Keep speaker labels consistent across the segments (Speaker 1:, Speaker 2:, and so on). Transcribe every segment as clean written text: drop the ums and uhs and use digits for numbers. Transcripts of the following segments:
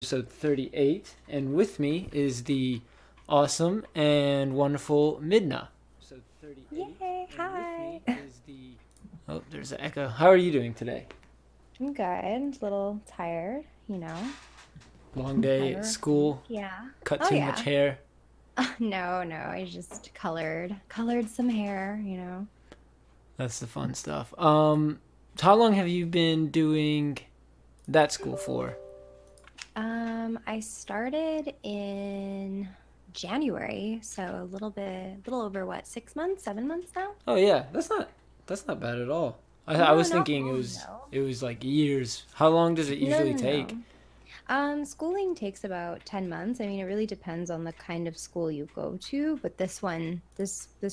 Speaker 1: episode 38, and with me is the awesome and wonderful Midna. Episode 38,
Speaker 2: Yay,
Speaker 1: and with
Speaker 2: hi.
Speaker 1: me is the. Oh, there's an echo. How are you doing today?
Speaker 2: I'm good. A little tired,
Speaker 1: Long day at
Speaker 2: However,
Speaker 1: school,
Speaker 2: yeah.
Speaker 1: cut
Speaker 2: Oh
Speaker 1: too much
Speaker 2: yeah.
Speaker 1: hair.
Speaker 2: No, I just colored some hair.
Speaker 1: That's the fun stuff. How long have you been doing that school for?
Speaker 2: I started in January, so a little over what, 6 months, 7 months now?
Speaker 1: Oh yeah, that's not bad at all. I
Speaker 2: No,
Speaker 1: was
Speaker 2: not
Speaker 1: thinking it
Speaker 2: long
Speaker 1: was
Speaker 2: though.
Speaker 1: it was like years. How long does it
Speaker 2: No,
Speaker 1: usually
Speaker 2: no,
Speaker 1: take?
Speaker 2: no. Schooling takes about 10 months. I mean, it really depends on the kind of school you go to, but this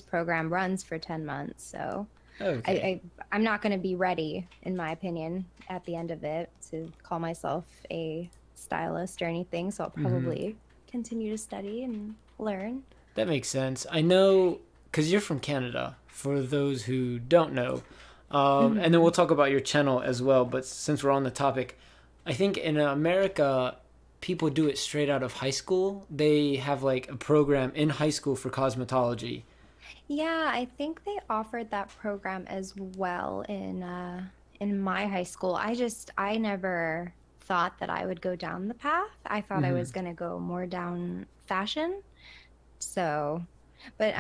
Speaker 2: program runs for 10 months, so I,
Speaker 1: Okay.
Speaker 2: I I'm not going to be ready, in my opinion, at the end of it to call myself a stylist or anything. So I'll
Speaker 1: Mm-hmm.
Speaker 2: probably continue to study and learn.
Speaker 1: That makes sense. I know because you're from Canada, for those who don't know. And then
Speaker 2: Hmm.
Speaker 1: we'll talk about your channel as well. But since we're on the topic, I think in America, people do it straight out of high school. They have like a program in high school for cosmetology.
Speaker 2: Yeah, I think they offered that program as well in my high school. I never thought that I would go down the path. I thought I
Speaker 1: Mm-hmm.
Speaker 2: was going to go more down fashion. So, but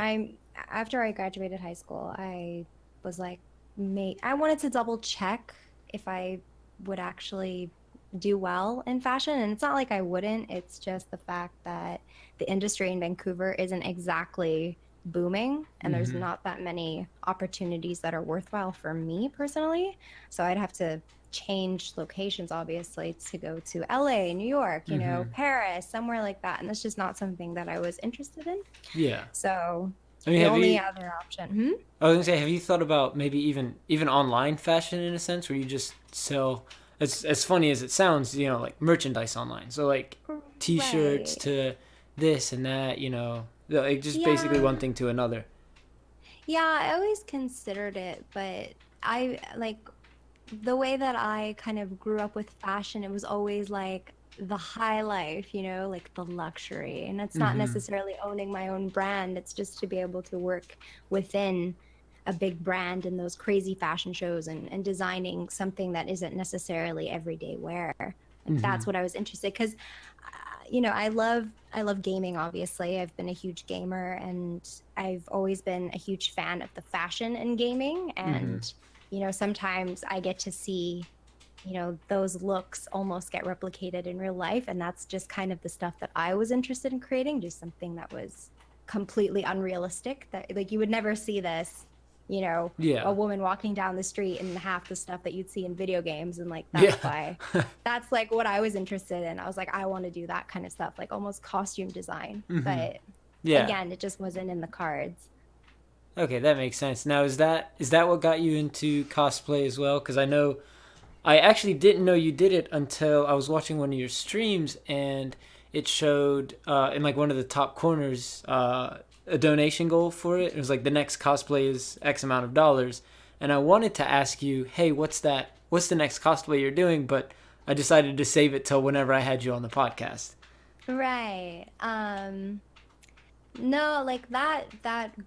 Speaker 2: after I graduated high school, I was like, I wanted to double check if I would actually do well in fashion. And it's not like I wouldn't, it's just the fact that the industry in Vancouver isn't exactly booming, and there's
Speaker 1: Mm-hmm.
Speaker 2: not that many opportunities that are worthwhile for me personally. So I'd have to change locations, obviously, to go to LA, New York,
Speaker 1: Mm-hmm.
Speaker 2: Paris, somewhere like that. And that's just not something that I was interested in.
Speaker 1: Yeah.
Speaker 2: So
Speaker 1: I mean,
Speaker 2: the
Speaker 1: have
Speaker 2: only
Speaker 1: you?
Speaker 2: other option. Hmm?
Speaker 1: I was gonna say, have you thought about maybe even online fashion in a sense, where you just sell? It's as funny as it sounds, like merchandise online. So like T-shirts
Speaker 2: Right.
Speaker 1: to this and that, like just basically one
Speaker 2: Yeah.
Speaker 1: thing to another.
Speaker 2: Yeah, I always considered it, but I like the way that I kind of grew up with fashion, it was always like the high life, like the luxury. And it's not
Speaker 1: Mm-hmm.
Speaker 2: necessarily owning my own brand, it's just to be able to work within a big brand in those crazy fashion shows and designing something that isn't necessarily everyday wear. Like
Speaker 1: Mm-hmm.
Speaker 2: that's what I was interested because I love gaming, obviously. I've been a huge gamer and I've always been a huge fan of the fashion in gaming.
Speaker 1: Mm-hmm.
Speaker 2: And, sometimes I get to see, those looks almost get replicated in real life. And that's just kind of the stuff that I was interested in creating, just something that was completely unrealistic, that like you would never see this, a
Speaker 1: Yeah.
Speaker 2: woman walking down the street in half the stuff that you'd see in video games. And like
Speaker 1: Yeah.
Speaker 2: that's like what I was interested in. I was like, I want to do that kind of stuff, like almost costume design.
Speaker 1: Mm-hmm.
Speaker 2: But
Speaker 1: Yeah.
Speaker 2: again, it just wasn't in the cards.
Speaker 1: Okay, that makes sense. Now, is that what got you into cosplay as well? Because I actually didn't know you did it until I was watching one of your streams, and it showed in like one of the top corners a donation goal for it. It was like the next cosplay is X amount of dollars, and I wanted to ask you, hey, what's that? What's the next cosplay you're doing? But I decided to save it till whenever I had you on the podcast.
Speaker 2: Right. No, like that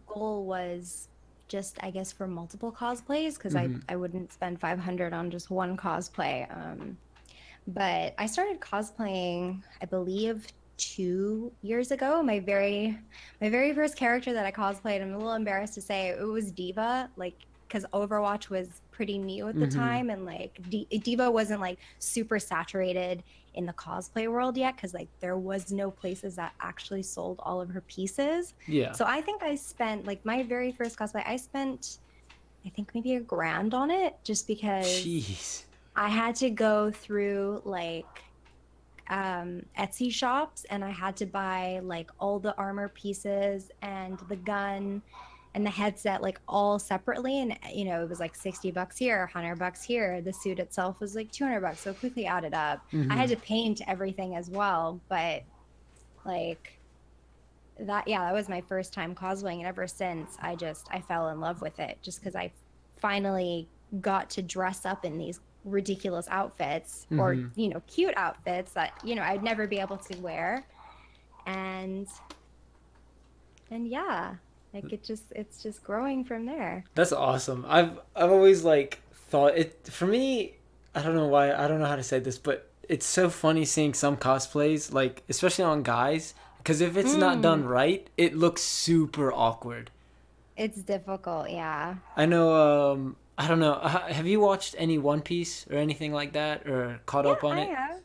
Speaker 2: goal was just, I guess, for multiple cosplays because I
Speaker 1: Mm-hmm.
Speaker 2: I wouldn't spend 500 on just one cosplay. But I started cosplaying, I believe, 2 years ago. My very first character that I cosplayed, I'm a little embarrassed to say, it was Diva, like because Overwatch was pretty new at the
Speaker 1: Mm-hmm.
Speaker 2: time, and like Diva wasn't like super saturated in the cosplay world yet, because like there was no places that actually sold all of her pieces.
Speaker 1: Yeah.
Speaker 2: So I think I spent like my very first cosplay, I spent I think maybe a grand on it, just because
Speaker 1: Jeez.
Speaker 2: I had to go through like Etsy shops, and I had to buy like all the armor pieces and the gun and the headset like all separately. And it was like $60 here, $100 here. The suit itself was like $200. So it quickly added up. I
Speaker 1: Mm-hmm.
Speaker 2: had to paint everything as well, but like that, yeah, that was my first time cosplaying. And ever since, I fell in love with it just because I finally got to dress up in these ridiculous outfits or,
Speaker 1: Mm-hmm.
Speaker 2: cute outfits that, I'd never be able to wear. And yeah, like it's just growing from there.
Speaker 1: That's awesome. I've always like thought it for me. I don't know why. I don't know how to say this, but it's so funny seeing some cosplays, like especially on guys, because if it's not done
Speaker 2: Mm,
Speaker 1: right, it looks super awkward.
Speaker 2: it's difficult, yeah.
Speaker 1: I know. I don't know. Have you watched any One Piece or anything like that, or caught
Speaker 2: Yeah,
Speaker 1: up on
Speaker 2: I
Speaker 1: it?
Speaker 2: have.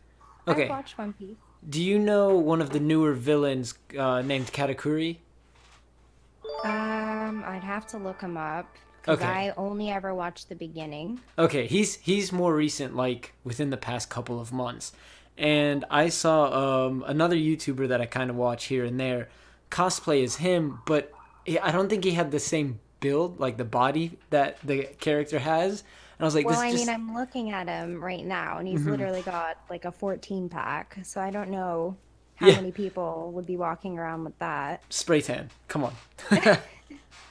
Speaker 2: I've
Speaker 1: Okay.
Speaker 2: watched One Piece.
Speaker 1: Do you know one of the newer villains named Katakuri?
Speaker 2: I'd have to look him up because
Speaker 1: Okay.
Speaker 2: I only ever watched the beginning.
Speaker 1: Okay, he's more recent, like within the past couple of months, and I saw another YouTuber that I kind of watch here and there cosplay as him, but I don't think he had the same build, like the body that the character has. And I was like,
Speaker 2: Well,
Speaker 1: this
Speaker 2: I mean,
Speaker 1: just
Speaker 2: I'm looking at him right now, and he's
Speaker 1: mhm.
Speaker 2: literally got like a 14 pack. So I don't know how
Speaker 1: Yeah,
Speaker 2: many people would be walking around with that.
Speaker 1: spray tan. Come on.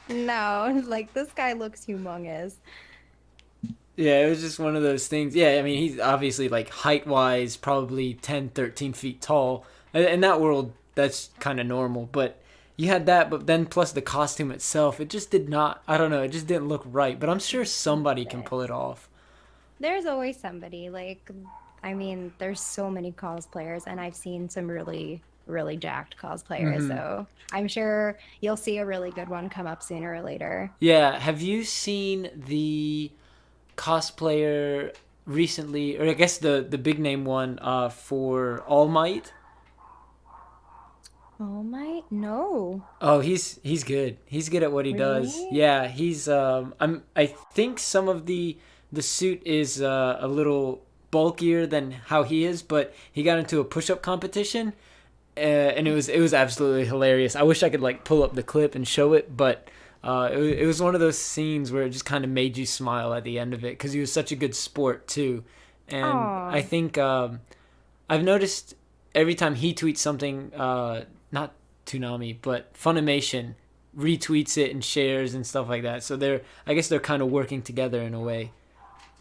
Speaker 2: No, like this guy looks humongous.
Speaker 1: Yeah, it was just one of those things. Yeah, I mean, he's obviously like height wise, probably 10, 13 feet tall. In that world, that's kind of normal. But you had that, but then plus the costume itself, it just did not, I don't know, it just didn't look right. But I'm sure
Speaker 2: Didn't
Speaker 1: somebody can
Speaker 2: fit.
Speaker 1: pull it off.
Speaker 2: There's always somebody. Like, I mean, there's so many cosplayers, and I've seen some really, really jacked cosplayers.
Speaker 1: Hmm.
Speaker 2: So I'm sure you'll see a really good one come up sooner or later.
Speaker 1: Yeah, have you seen the cosplayer recently, or I guess the big name one for All Might?
Speaker 2: Oh my, no.
Speaker 1: Oh, he's good. He's good at what he does.
Speaker 2: Really?
Speaker 1: Yeah, he's I think some of the suit is a little bulkier than how he is, but he got into a push-up competition and it was absolutely hilarious. I wish I could like pull up the clip and show it, but it was one of those scenes where it just kind of made you smile at the end of it because he was such a good sport too. And I
Speaker 2: Oh,
Speaker 1: think I've noticed every time he tweets something, not Toonami, but Funimation retweets it and shares and stuff like that. So I guess they're kind of working together in a way.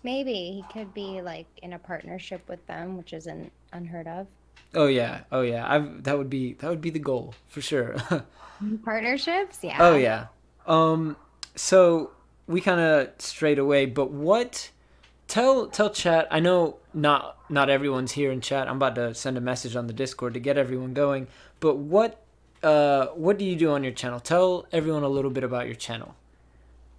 Speaker 2: maybe he could be like in a partnership with them, which isn't unheard of.
Speaker 1: Oh yeah, oh yeah. That would be the goal for sure.
Speaker 2: Partnerships?
Speaker 1: Oh
Speaker 2: Yeah.
Speaker 1: yeah. So we kind of strayed away, but what? Tell chat. I know not everyone's here in chat. I'm about to send a message on the Discord to get everyone going. But what do you do on your channel? Tell everyone a little bit about your channel.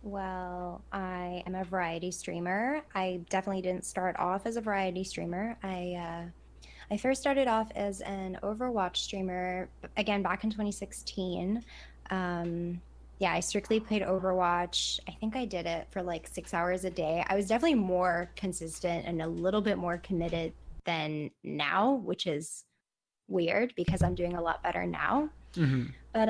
Speaker 2: Well, I am a variety streamer. I definitely didn't start off as a variety streamer. I first started off as an Overwatch streamer, again back in 2016. Um, yeah, I strictly played Overwatch. I think I did it for like 6 hours a day. I was definitely more consistent and a little bit more committed than now, which is weird because I'm doing a lot better now.
Speaker 1: Hmm.
Speaker 2: But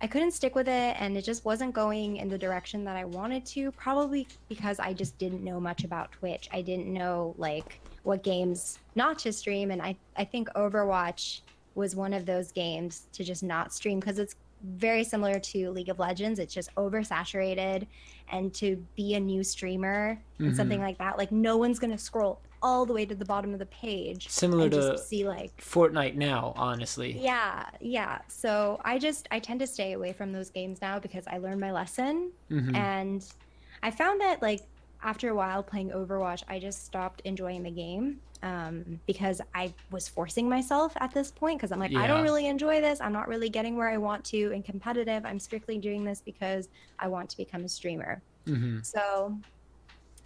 Speaker 2: I couldn't stick with it and it just wasn't going in the direction that I wanted to, probably because I just didn't know much about Twitch. I didn't know like what games not to stream, and I think Overwatch was one of those games to just not stream because it's very similar to League of Legends. It's just oversaturated, and to be a new streamer and something
Speaker 1: Hmm.
Speaker 2: like that, like no one's going to scroll all the way to the bottom of the page
Speaker 1: Similar
Speaker 2: and just
Speaker 1: to
Speaker 2: see like
Speaker 1: Fortnite now, honestly.
Speaker 2: yeah, yeah. So I tend to stay away from those games now because I learned my lesson.
Speaker 1: Hmm.
Speaker 2: And I found that like after a while playing Overwatch, I just stopped enjoying the game because I was forcing myself at this point because I'm like, I don't
Speaker 1: Yeah.
Speaker 2: really enjoy this. I'm not really getting where I want to in competitive. I'm strictly doing this because I want to become a streamer.
Speaker 1: Hmm.
Speaker 2: So,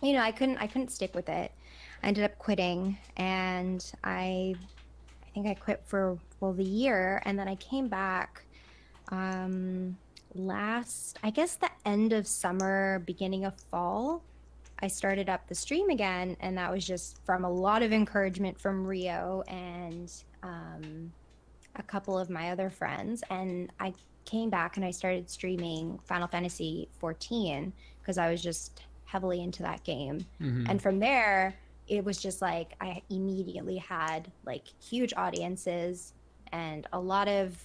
Speaker 2: I couldn't stick with it. I ended up quitting and I think I quit for well the year, and then I came back um I guess the end of summer, beginning of fall. I started up the stream again, and that was just from a lot of encouragement from Rio and a couple of my other friends. And I came back and I started streaming Final Fantasy 14 because I was just heavily into that game.
Speaker 1: Hmm.
Speaker 2: And from there, it was just like I immediately had like huge audiences and a lot of,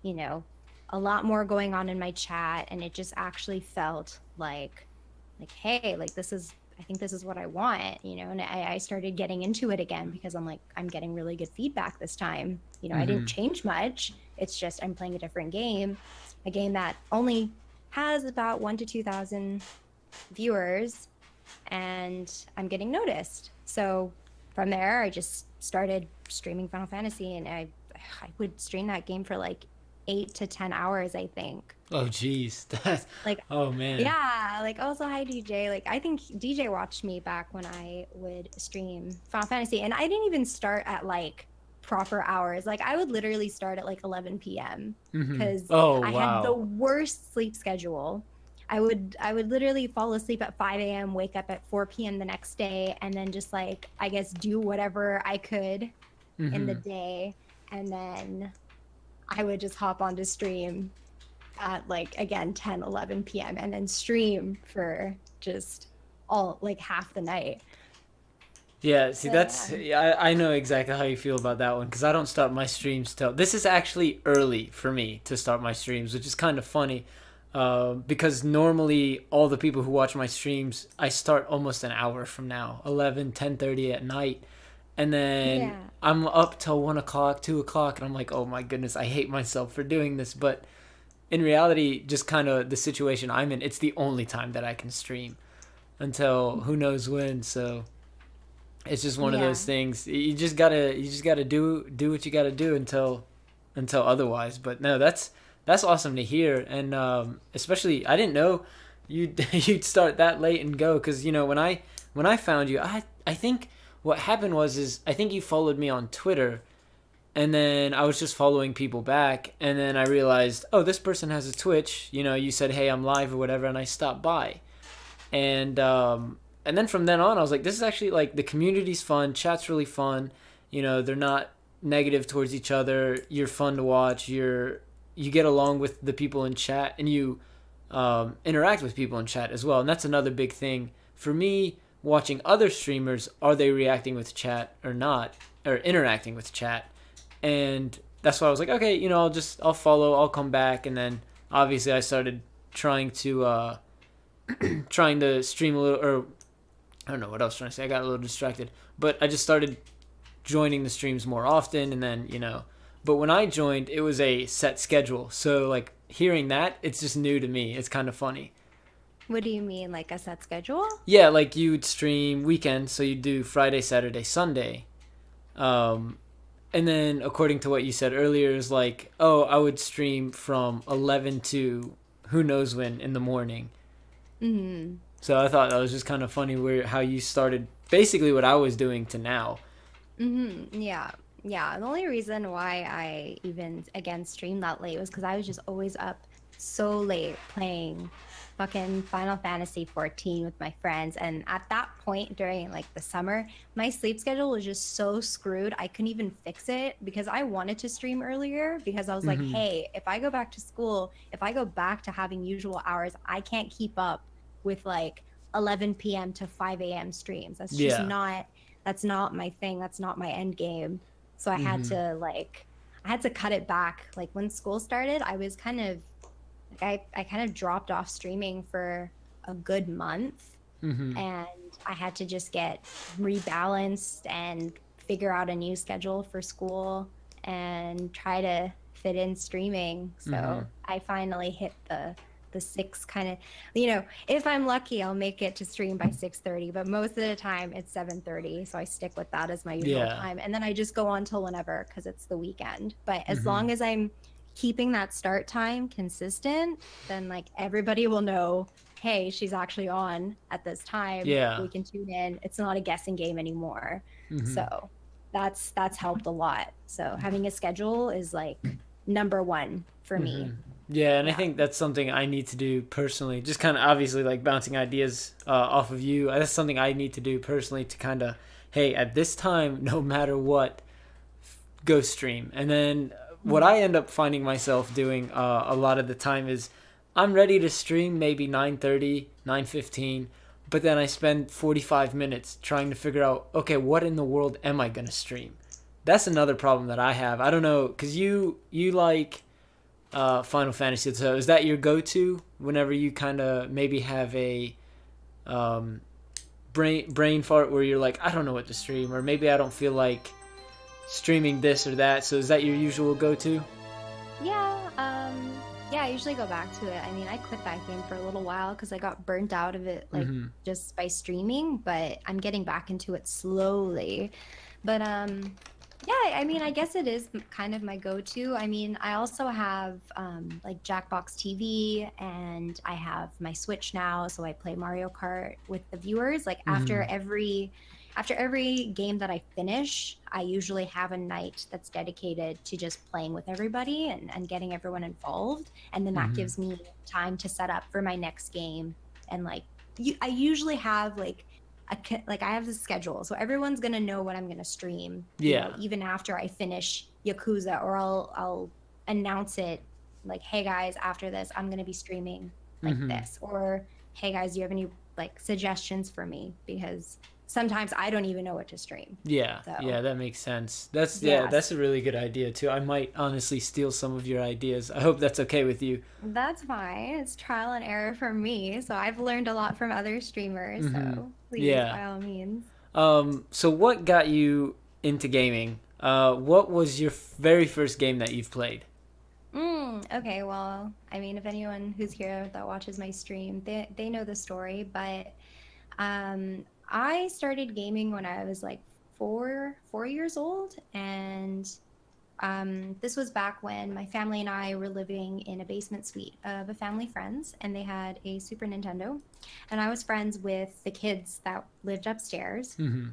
Speaker 2: you know, a lot more going on in my chat, and it just actually felt like hey, like I think this is what I want, you know, and I started getting into it again because I'm like, I'm getting really good feedback this time. You know, I didn't
Speaker 1: Mm-hmm.
Speaker 2: change much. It's just I'm playing a different game, a game that only has about 1 to 2,000 viewers, and I'm getting noticed. So from there, I just started streaming Final Fantasy, and I would stream that game for like 8 to 10 hours, I think.
Speaker 1: Oh, geez. That's,
Speaker 2: Like,
Speaker 1: oh, man.
Speaker 2: yeah, like also hi DJ. Like I think DJ watched me back when I would stream Final Fantasy, and I didn't even start at like proper hours. Like I would literally start at like 11 p.m.
Speaker 1: Mm-hmm.
Speaker 2: because
Speaker 1: Oh,
Speaker 2: I had the
Speaker 1: wow.
Speaker 2: worst sleep schedule. I would literally fall asleep at 5 a.m., wake up at 4 p.m. the next day, and then just like I guess do whatever I could in the
Speaker 1: Mm-hmm.
Speaker 2: day, and then I would just hop onto stream at like again 10, 11 p.m. and then stream for just all like half the night.
Speaker 1: Yeah, see,
Speaker 2: So
Speaker 1: that's,
Speaker 2: yeah.
Speaker 1: yeah, I know exactly how you feel about that one because I don't start my streams till. This is actually early for me to start my streams, which is kind of funny because normally all the people who watch my streams, I start almost an hour from now, 11, 10:30 at night. And then
Speaker 2: Yeah.
Speaker 1: I'm up till 1 o'clock, 2 o'clock, and I'm like, oh my goodness, I hate myself for doing this. But in reality, just kind of the situation I'm in, it's the only time that I can stream until who knows when. So it's just one of
Speaker 2: Yeah.
Speaker 1: those things. You just gotta do what you gotta do until otherwise. But no, that's awesome to hear, and especially I didn't know you'd you'd start that late and go because when I found you, I think what happened was is I think you followed me on Twitter, and then I was just following people back, and then I realized, oh, this person has a Twitch. You said, hey, I'm live or whatever, and I stopped by, and then from then on, I was like, this is actually like the community's fun, chat's really fun. They're not negative towards each other. You're fun to watch. You get along with the people in chat, and you interact with people in chat as well. And that's another big thing for me. Watching other streamers, are they reacting with chat or not, or interacting with chat? And that's why I was like, okay, I'll follow, I'll come back, and then obviously I started trying to stream a little, or I don't know what I was trying to say. I got a little distracted, but I just started joining the streams more often, and then But when I joined, it was a set schedule, so like hearing that, it's just new to me. It's kind of funny.
Speaker 2: What do you mean, like a set schedule?
Speaker 1: Yeah, like you'd stream weekends, so you'd do Friday, Saturday, Sunday, um, and then according to what you said earlier, is like, oh, I would stream from 11 to who knows when in the morning.
Speaker 2: Hmm.
Speaker 1: So I thought that was just kind of funny where how you started basically what I was doing to now.
Speaker 2: Yeah. Yeah. The only reason why I even again streamed that late was because I was just always up so late playing fucking Final Fantasy 14 with my friends. And at that point during like the summer, my sleep schedule was just so screwed. I couldn't even fix it because I wanted to stream earlier because I was like,
Speaker 1: Hmm.
Speaker 2: hey, if I go back to school, if I go back to having usual hours, I can't keep up with like 11 p.m. to 5 a.m. streams.
Speaker 1: Yeah.
Speaker 2: That's not my thing. That's not my end game. So
Speaker 1: Hmm.
Speaker 2: I had to cut it back. Like when school started, I was kind of like I kind of dropped off streaming for a good month,
Speaker 1: Hmm.
Speaker 2: and I had to just get rebalanced and figure out a new schedule for school and try to fit in streaming.
Speaker 1: Hmm.
Speaker 2: So I finally hit the six kind of, if I'm lucky, I'll make it to stream by 6:30, but most of the time it's 7:30. So I stick with that as my usual
Speaker 1: Yeah.
Speaker 2: time. And then I just go on till whenever because it's the weekend. But as
Speaker 1: Hmm.
Speaker 2: long as I'm keeping that start time consistent, then like everybody will know, hey, she's actually on at this time.
Speaker 1: Yeah.
Speaker 2: We can tune in. It's not a guessing game anymore.
Speaker 1: Hmm.
Speaker 2: So that's helped a lot. So having a schedule is like number one for
Speaker 1: Hmm.
Speaker 2: me.
Speaker 1: Yeah, and I
Speaker 2: Yeah.
Speaker 1: think that's something I need to do personally. Just kind of obviously like bouncing ideas off of you. That's something I need to do personally to kind of, hey, at this time, no matter what, go stream. And then what
Speaker 2: Mhm.
Speaker 1: I end up finding myself doing a lot of the time is I'm ready to stream maybe 9:30, 9:15, but then I spend 45 minutes trying to figure out, okay, what in the world am I going to stream? That's another problem that I have. I don't know, cuz you like Final Fantasy. So is that your go-to whenever you kind of maybe have a um, brain fart where you're like, I don't know what to stream, or maybe I don't feel like streaming this or that. So is that your usual go-to?
Speaker 2: Yeah, yeah, I usually go back to it. I mean, I quit that game for a little while because I got burnt out of it, like
Speaker 1: Mm-hmm.
Speaker 2: just by streaming, but I'm getting back into it slowly. But yeah, I mean, I guess it is kind of my go-to. I mean, I also have like Jackbox TV and I have my Switch now, so I play Mario Kart with the viewers. Like
Speaker 1: Mm-hmm.
Speaker 2: after every game that I finish, I usually have a night that's dedicated to just playing with everybody and getting everyone involved. And then that
Speaker 1: Mm-hmm.
Speaker 2: gives me time to set up for my next game. And like, I usually have like, like I have a schedule, so everyone's gonna know what I'm gonna stream. You know,
Speaker 1: Yeah.
Speaker 2: even after I finish Yakuza, or I'll announce it like, hey guys, after this, I'm gonna be streaming like
Speaker 1: Mm-hmm.
Speaker 2: this, or hey guys, do you have any like suggestions for me? Because sometimes I don't even know what to stream.
Speaker 1: Yeah,
Speaker 2: So
Speaker 1: yeah, that makes sense. That's yeah,
Speaker 2: yes,
Speaker 1: that's a really good idea too. I might honestly steal some of your ideas. I hope that's okay with you.
Speaker 2: that's fine. It's trial and error for me. So I've learned a lot from other streamers.
Speaker 1: Mm-hmm.
Speaker 2: So please,
Speaker 1: Yeah.
Speaker 2: by all means.
Speaker 1: So what got you into gaming? What was your very first game that you've played?
Speaker 2: Okay, well, I mean, if anyone who's here that watches my stream, they know the story, but I started gaming when I was like four years old, and this was back when my family and I were living in a basement suite of a family friends, and they had a Super Nintendo, and I was friends with the kids that lived upstairs.
Speaker 1: Mm-hmm.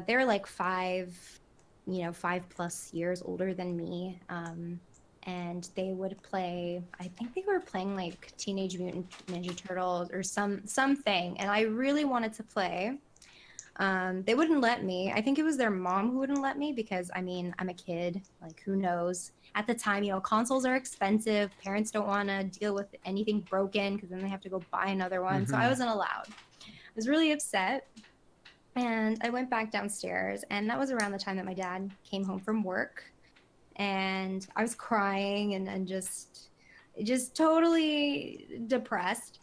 Speaker 2: They were like five, 5+ years older than me. And they would play, I think they were playing like Teenage Mutant Ninja Turtles or something. And I really wanted to play. They wouldn't let me. I think it was their mom who wouldn't let me because I mean, I'm a kid, like who knows? At the time, consoles are expensive. Parents don't want to deal with anything broken because then they have to go buy another one. So I
Speaker 1: Mm-hmm.
Speaker 2: wasn't allowed. I was really upset. And I went back downstairs, and that was around the time that my dad came home from work. And I was crying and just totally depressed.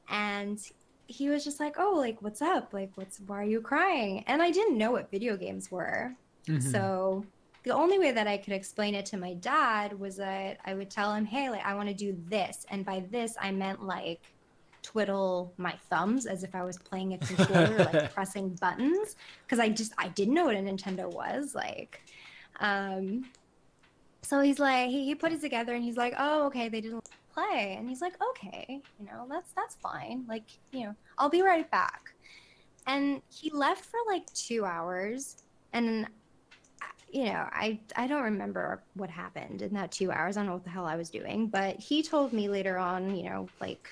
Speaker 2: And he was just like, "Oh, like what's up? Like why are you crying?" And I didn't know what video games were.
Speaker 1: Mm-hmm.
Speaker 2: So the only way that I could explain it to my dad was that I would tell him, "Hey, like I want to do this." And by this I meant like twiddle my thumbs as if I was playing a controller, like pressing buttons, because I didn't know what a Nintendo was like. Um, so he's like, he put it together and he's like, oh, okay, they didn't play. And he's like, okay, that's fine. Like, I'll be right back. And he left for like 2 hours. And, I don't remember what happened in that 2 hours. I don't know what the hell I was doing. But he told me later on, like,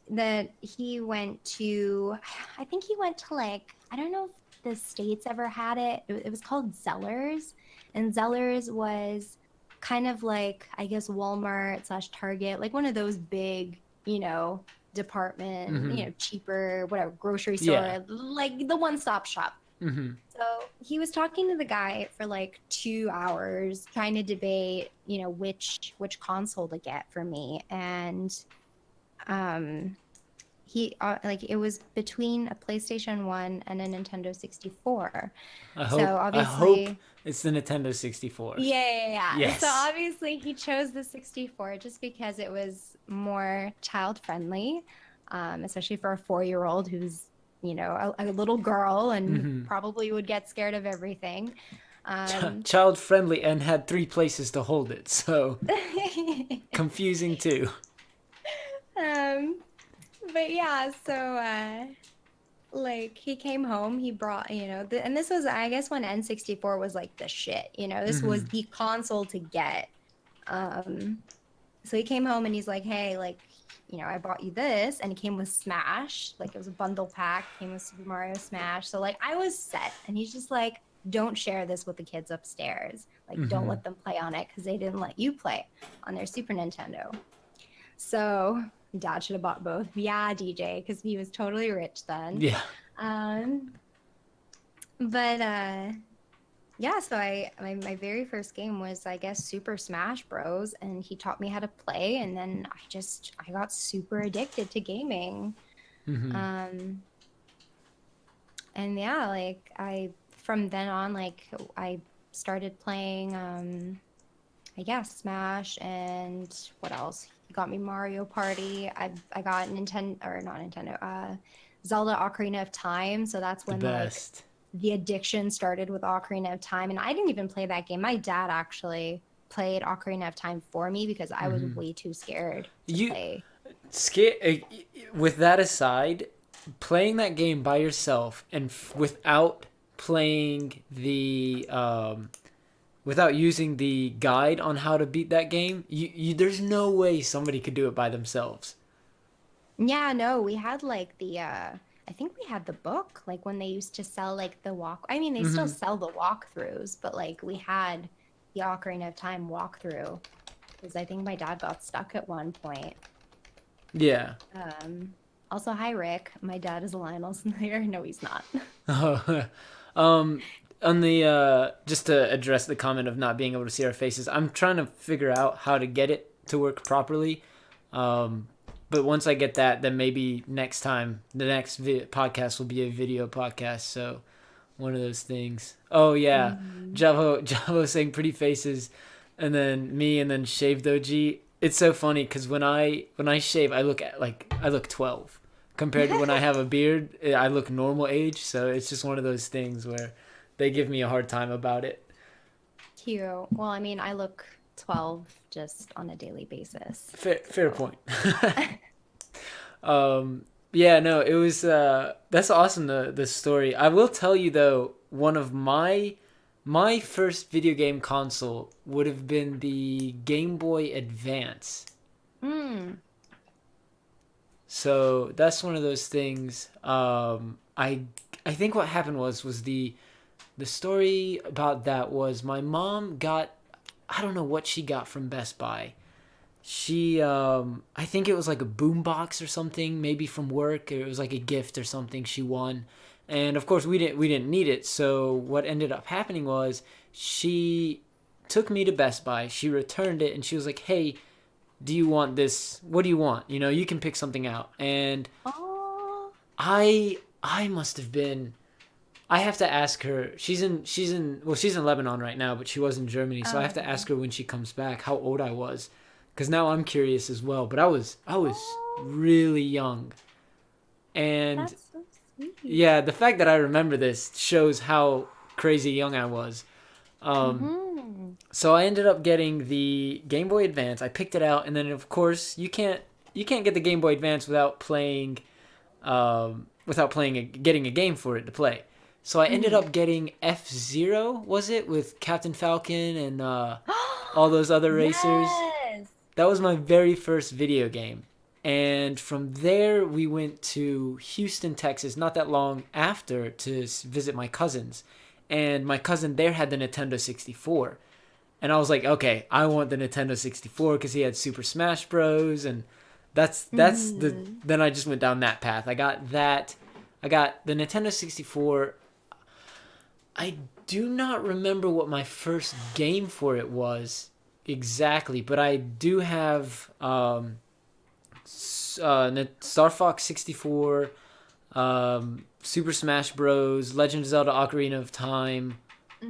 Speaker 2: that he went to, I think he went to like, I don't know if the States ever had it. It was called Zellers. And Zellers was kind of like, I guess, Walmart slash Target, like one of those big, department,
Speaker 1: Mm-hmm.
Speaker 2: cheaper, whatever, grocery
Speaker 1: Yeah.
Speaker 2: store, like the one-stop shop.
Speaker 1: Mm-hmm.
Speaker 2: So he was talking to the guy for like 2 hours, trying to debate, which console to get for me. And um he like it was between a PlayStation 1 and a Nintendo 64. So
Speaker 1: I hope
Speaker 2: obviously,
Speaker 1: it's the Nintendo 64.
Speaker 2: yeah. So
Speaker 1: Yes.
Speaker 2: obviously he chose the 64 just because it was more child friendly, especially for a 4-year-old who's, a little girl and
Speaker 1: Mm-hmm.
Speaker 2: probably would get scared of everything. Um,
Speaker 1: Child friendly and had three places to hold it, so confusing too.
Speaker 2: um, but yeah, so like he came home, he brought, and this was, I guess, when N64 was like the shit, this
Speaker 1: Mm-hmm.
Speaker 2: was the console to get. Um, so he came home and he's like, hey, like, I bought you this, and it came with Smash, like it was a bundle pack, came with Super Mario Smash. So like I was set, and he's just like, don't share this with the kids upstairs. Like, don't
Speaker 1: Mm-hmm.
Speaker 2: let them play on it because they didn't let you play on their Super Nintendo. So dad should have bought both. Yeah, DJ, because he was totally rich then.
Speaker 1: Yeah.
Speaker 2: Um, but yeah, so my very first game was, I guess, Super Smash Bros. And he taught me how to play, and then I got super addicted to gaming.
Speaker 1: Mm-hmm.
Speaker 2: Um, And yeah, like I from then on, like I started playing I guess Smash and what else? He got me Mario Party. I got Nintendo or not Nintendo, Zelda Ocarina of Time. So that's
Speaker 1: The
Speaker 2: when like
Speaker 1: best.
Speaker 2: the addiction started with Ocarina of Time. And I didn't even play that game. My dad actually played Ocarina of Time for me because I was way too scared to
Speaker 1: You
Speaker 2: play.
Speaker 1: scare with that aside, playing that game by yourself and without playing the without using the guide on how to beat that game, there's no way somebody could do it by themselves.
Speaker 2: Yeah, no, we had like the I think we had the book like when they used to sell like the walk. I mean, they still sell the walkthroughs, but like we had the Ocarina of Time walkthrough because I think my dad got stuck at one point.
Speaker 1: Yeah.
Speaker 2: Um Also, hi Rick. My dad is a Lionel Slayer. No, he's not.
Speaker 1: um on the just to address the comment of not being able to see our faces, I'm trying to figure out how to get it to work properly. um but once I get that, then maybe next time the next podcast will be a video podcast. So one of those things. Oh yeah,
Speaker 2: Mhm.
Speaker 1: Javo saying pretty faces, and then me, and then shaved OG. It's so funny because when I shave, I look 12 compared to when I have a beard. I look normal age. So it's just one of those things where they give me a hard time about it.
Speaker 2: Cute. Well, I mean, I look 12 just on a daily basis.
Speaker 1: Fair
Speaker 2: So,
Speaker 1: point. Yeah, no, it was that's awesome, the story. I will tell you though, one of my first video game console would have been the Game Boy Advance.
Speaker 2: mm.
Speaker 1: So that's one of those things. I think what happened was the story about that was my mom got, I don't know what she got from Best Buy. She I think it was like a boombox or something, maybe from work, or it was like a gift or something she won. And of course we didn't need it. So what ended up happening was she took me to Best Buy, she returned it, and she was like, "Hey, do you want this? What do you want? You know, you can pick something out." And
Speaker 2: Oh.
Speaker 1: I must have been, I have to ask her. She's in Lebanon right now, but she was in Germany, so I
Speaker 2: Oh,
Speaker 1: have to
Speaker 2: okay.
Speaker 1: ask her when she comes back how old I was, because now I'm curious as well. But I was
Speaker 2: Oh,
Speaker 1: really young, and
Speaker 2: that's so sweet.
Speaker 1: yeah, the fact that I remember this shows how crazy young I was. Um,
Speaker 2: Mm-hmm.
Speaker 1: so I ended up getting the Game Boy Advance. I picked it out, and then of course you can't get the Game Boy Advance without playing getting a game for it to play. So I ended
Speaker 2: Mm-hmm.
Speaker 1: up getting F-Zero, was it, with Captain Falcon and all those other racers.
Speaker 2: Yes.
Speaker 1: That was my very first video game. And from there, we went to Houston, Texas, not that long after, to visit my cousins. And my cousin there had the Nintendo 64. And I was like, okay, I want the Nintendo 64 because he had Super Smash Bros. And that's the
Speaker 2: Mm-hmm.
Speaker 1: then I just went down that path. I got that. I got the Nintendo 64. I do not remember what my first game for it was exactly, but I do have Star Fox 64, Super Smash Bros, Legend of Zelda Ocarina of Time.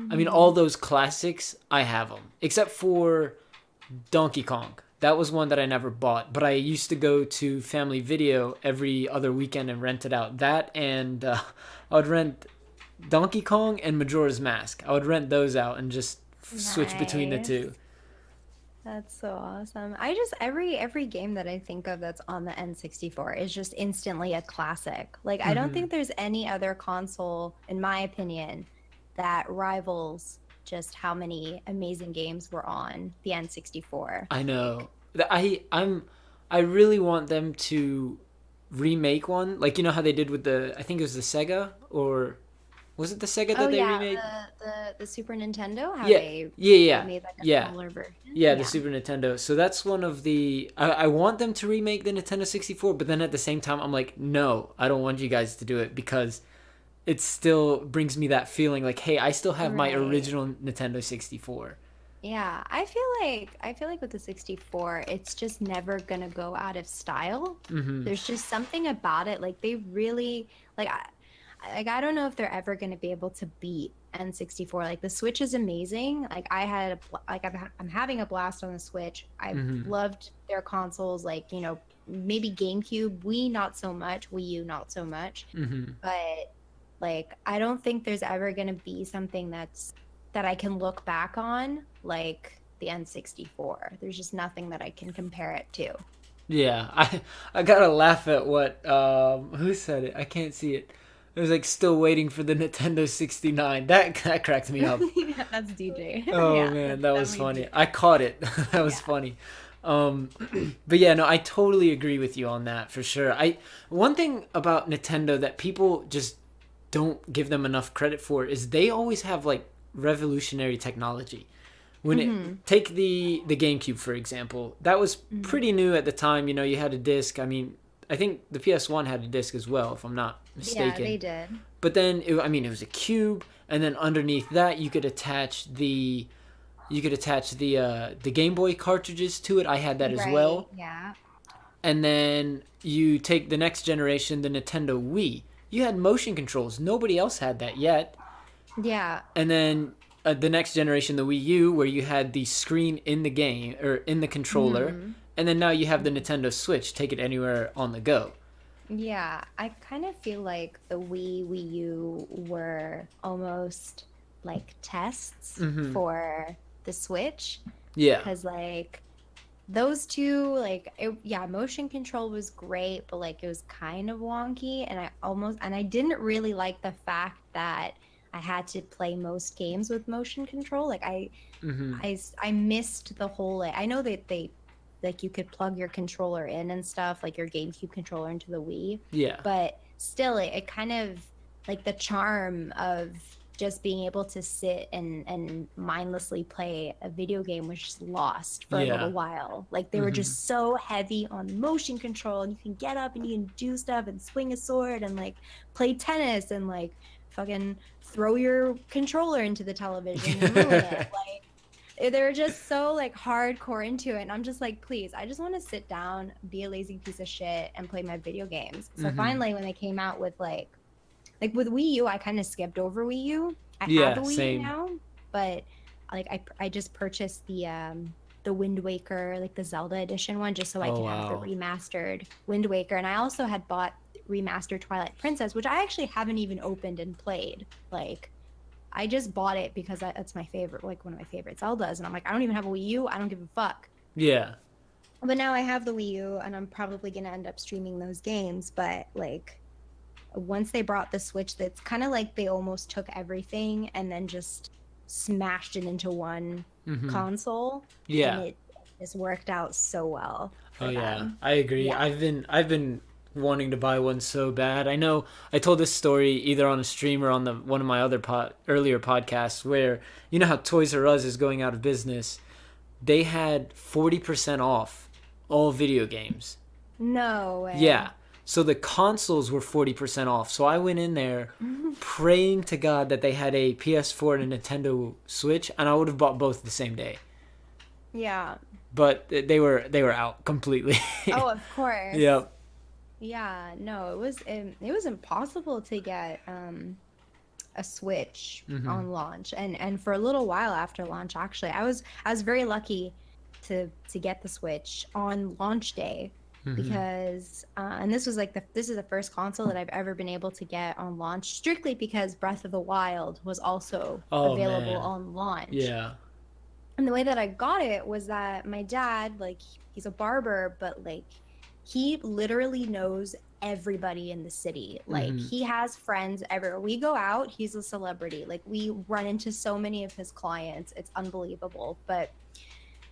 Speaker 1: I mean, all
Speaker 2: Mm-hmm.
Speaker 1: those classics, I have them, except for Donkey Kong. That was one that I never bought, but I used to go to Family Video every other weekend and rent it out. That and I would rent Donkey Kong and Majora's Mask. I would rent those out and just switch between the
Speaker 2: Nice.
Speaker 1: two.
Speaker 2: That's so awesome. I just every game that I think of that's on the N64 is just instantly a classic. Like I don't
Speaker 1: Hmm.
Speaker 2: think there's any other console, in my opinion, that rivals just how many amazing games were on the N64.
Speaker 1: I know. I really want them to remake one, like you know how they did with the, I think it was the Sega, or was it the Sega
Speaker 2: Oh
Speaker 1: that they
Speaker 2: yeah,
Speaker 1: remade?
Speaker 2: the Super Nintendo, how
Speaker 1: Yeah, yeah,
Speaker 2: they
Speaker 1: yeah,
Speaker 2: made like a
Speaker 1: yeah.
Speaker 2: smaller version.
Speaker 1: Yeah, the
Speaker 2: Yeah.
Speaker 1: Super Nintendo. So that's one of the. I want them to remake the Nintendo 64, but then at the same time, I'm like, no, I don't want you guys to do it because it still brings me that feeling like, hey, I still have my
Speaker 2: Right.
Speaker 1: original Nintendo 64.
Speaker 2: Yeah, I feel like with the 64, it's just never gonna go out of style.
Speaker 1: Hmm.
Speaker 2: There's just something about it. Like they really like like I don't know if they're ever going to be able to beat N64. Like the Switch is amazing. Like I had I'm having a blast on the Switch. I've
Speaker 1: Mm-hmm.
Speaker 2: loved their consoles, like, maybe GameCube, Wii not so much, Wii U not so much.
Speaker 1: Mm-hmm.
Speaker 2: But like I don't think there's ever going to be something that I can look back on like the N64. There's just nothing that I can compare it to.
Speaker 1: Yeah, I gotta laugh at what who said it? I can't see it. It was like still waiting for the Nintendo 69. That cracked me up.
Speaker 2: Yeah, that's DJ.
Speaker 1: Oh
Speaker 2: Yeah,
Speaker 1: man,
Speaker 2: that's
Speaker 1: that was
Speaker 2: definitely
Speaker 1: funny.
Speaker 2: DJ.
Speaker 1: I caught it. That was
Speaker 2: Yeah.
Speaker 1: funny. Um, but yeah, no, I totally agree with you on that for sure. I One thing about Nintendo that people just don't give them enough credit for is they always have like revolutionary technology. When it
Speaker 2: Mm-hmm.
Speaker 1: take the GameCube for example, that was
Speaker 2: Mm-hmm.
Speaker 1: pretty new at the time. You know, you had a disc. I mean, I think the PS1 had a disc as well, if I'm not
Speaker 2: Yeah,
Speaker 1: mistaken.
Speaker 2: they did.
Speaker 1: But then, I mean, it was a cube, and then underneath that, you could attach the Game Boy cartridges to it. I had that as
Speaker 2: Right.
Speaker 1: well.
Speaker 2: Yeah.
Speaker 1: And then you take the next generation, the Nintendo Wii. You had motion controls. Nobody else had that yet.
Speaker 2: Yeah.
Speaker 1: And then the next generation, the Wii U, where you had the screen in the game or in the controller.
Speaker 2: Hmm.
Speaker 1: And then now you have the Nintendo Switch. Take it anywhere on the go.
Speaker 2: Yeah. I kind of feel like the Wii U were almost like tests
Speaker 1: Mm-hmm.
Speaker 2: for the Switch.
Speaker 1: Yeah.
Speaker 2: Because, like, those two, like, yeah, motion control was great, but, like, it was kind of wonky. And I didn't really like the fact that I had to play most games with motion control. Like,
Speaker 1: Mm-hmm.
Speaker 2: I missed the whole, like, I know that like, you could plug your controller in and stuff, like your GameCube controller into the Wii,
Speaker 1: Yeah.
Speaker 2: but still, it kind of, like, the charm of just being able to sit and mindlessly play a video game was just lost for a
Speaker 1: Yeah.
Speaker 2: little while. Like, they were
Speaker 1: Mm-hmm.
Speaker 2: just so heavy on motion control, and you can get up and you can do stuff and swing a sword and, like, play tennis and, like, fucking throw your controller into the television and ruin it. Like, they're just so, like, hardcore into it, and I'm just like, please, I just want to sit down, be a lazy piece of shit, and play my video games. So
Speaker 1: Mm-hmm.
Speaker 2: finally, when they came out with, like with Wii U, I kind of skipped over Wii U. I have a
Speaker 1: Yeah.
Speaker 2: Wii U
Speaker 1: Same.
Speaker 2: now, but like I just purchased the Wind Waker, like the Zelda edition one, just so I
Speaker 1: Oh
Speaker 2: could have the
Speaker 1: wow.
Speaker 2: remastered Wind Waker. And I also had bought remastered Twilight Princess, which I actually haven't even opened and played. Like, I just bought it because that's my favorite, like one of my favorite Zeldas, and I'm like, I don't even have a Wii U. I don't give a fuck.
Speaker 1: Yeah.
Speaker 2: But now I have the Wii U, and I'm probably gonna end up streaming those games. But like, once they brought the Switch, that's kind of like they almost took everything and then just smashed it into one
Speaker 1: Mm-hmm.
Speaker 2: console, and
Speaker 1: Yeah.
Speaker 2: it just worked out so well
Speaker 1: Oh
Speaker 2: for
Speaker 1: yeah,
Speaker 2: them.
Speaker 1: I agree.
Speaker 2: Yeah.
Speaker 1: I've been wanting to buy one so bad. I know I told this story either on a stream or on the one of my other earlier podcasts where you know how Toys R Us is going out of business. They had 40% off all video games.
Speaker 2: No way.
Speaker 1: Yeah. So the consoles were 40% off. So I went in there praying to God that they had a PS4 and a Nintendo Switch and I would have bought both the same day.
Speaker 2: Yeah.
Speaker 1: But they were out completely.
Speaker 2: Oh, of course.
Speaker 1: Yep.
Speaker 2: Yeah. No, it was impossible to get a Switch
Speaker 1: Mhm.
Speaker 2: on launch, and for a little while after launch, actually, I was very lucky to get the Switch on launch day,
Speaker 1: Mhm.
Speaker 2: because and this is the first console that I've ever been able to get on launch, strictly because Breath of the Wild was also
Speaker 1: Oh
Speaker 2: available
Speaker 1: man.
Speaker 2: on launch.
Speaker 1: Yeah.
Speaker 2: And the way that I got it was that my dad, like, he's a barber, but like he literally knows everybody in the city. Like,
Speaker 1: Mhm.
Speaker 2: he has friends everywhere. We go out, he's a celebrity. Like, we run into so many of his clients. It's unbelievable. But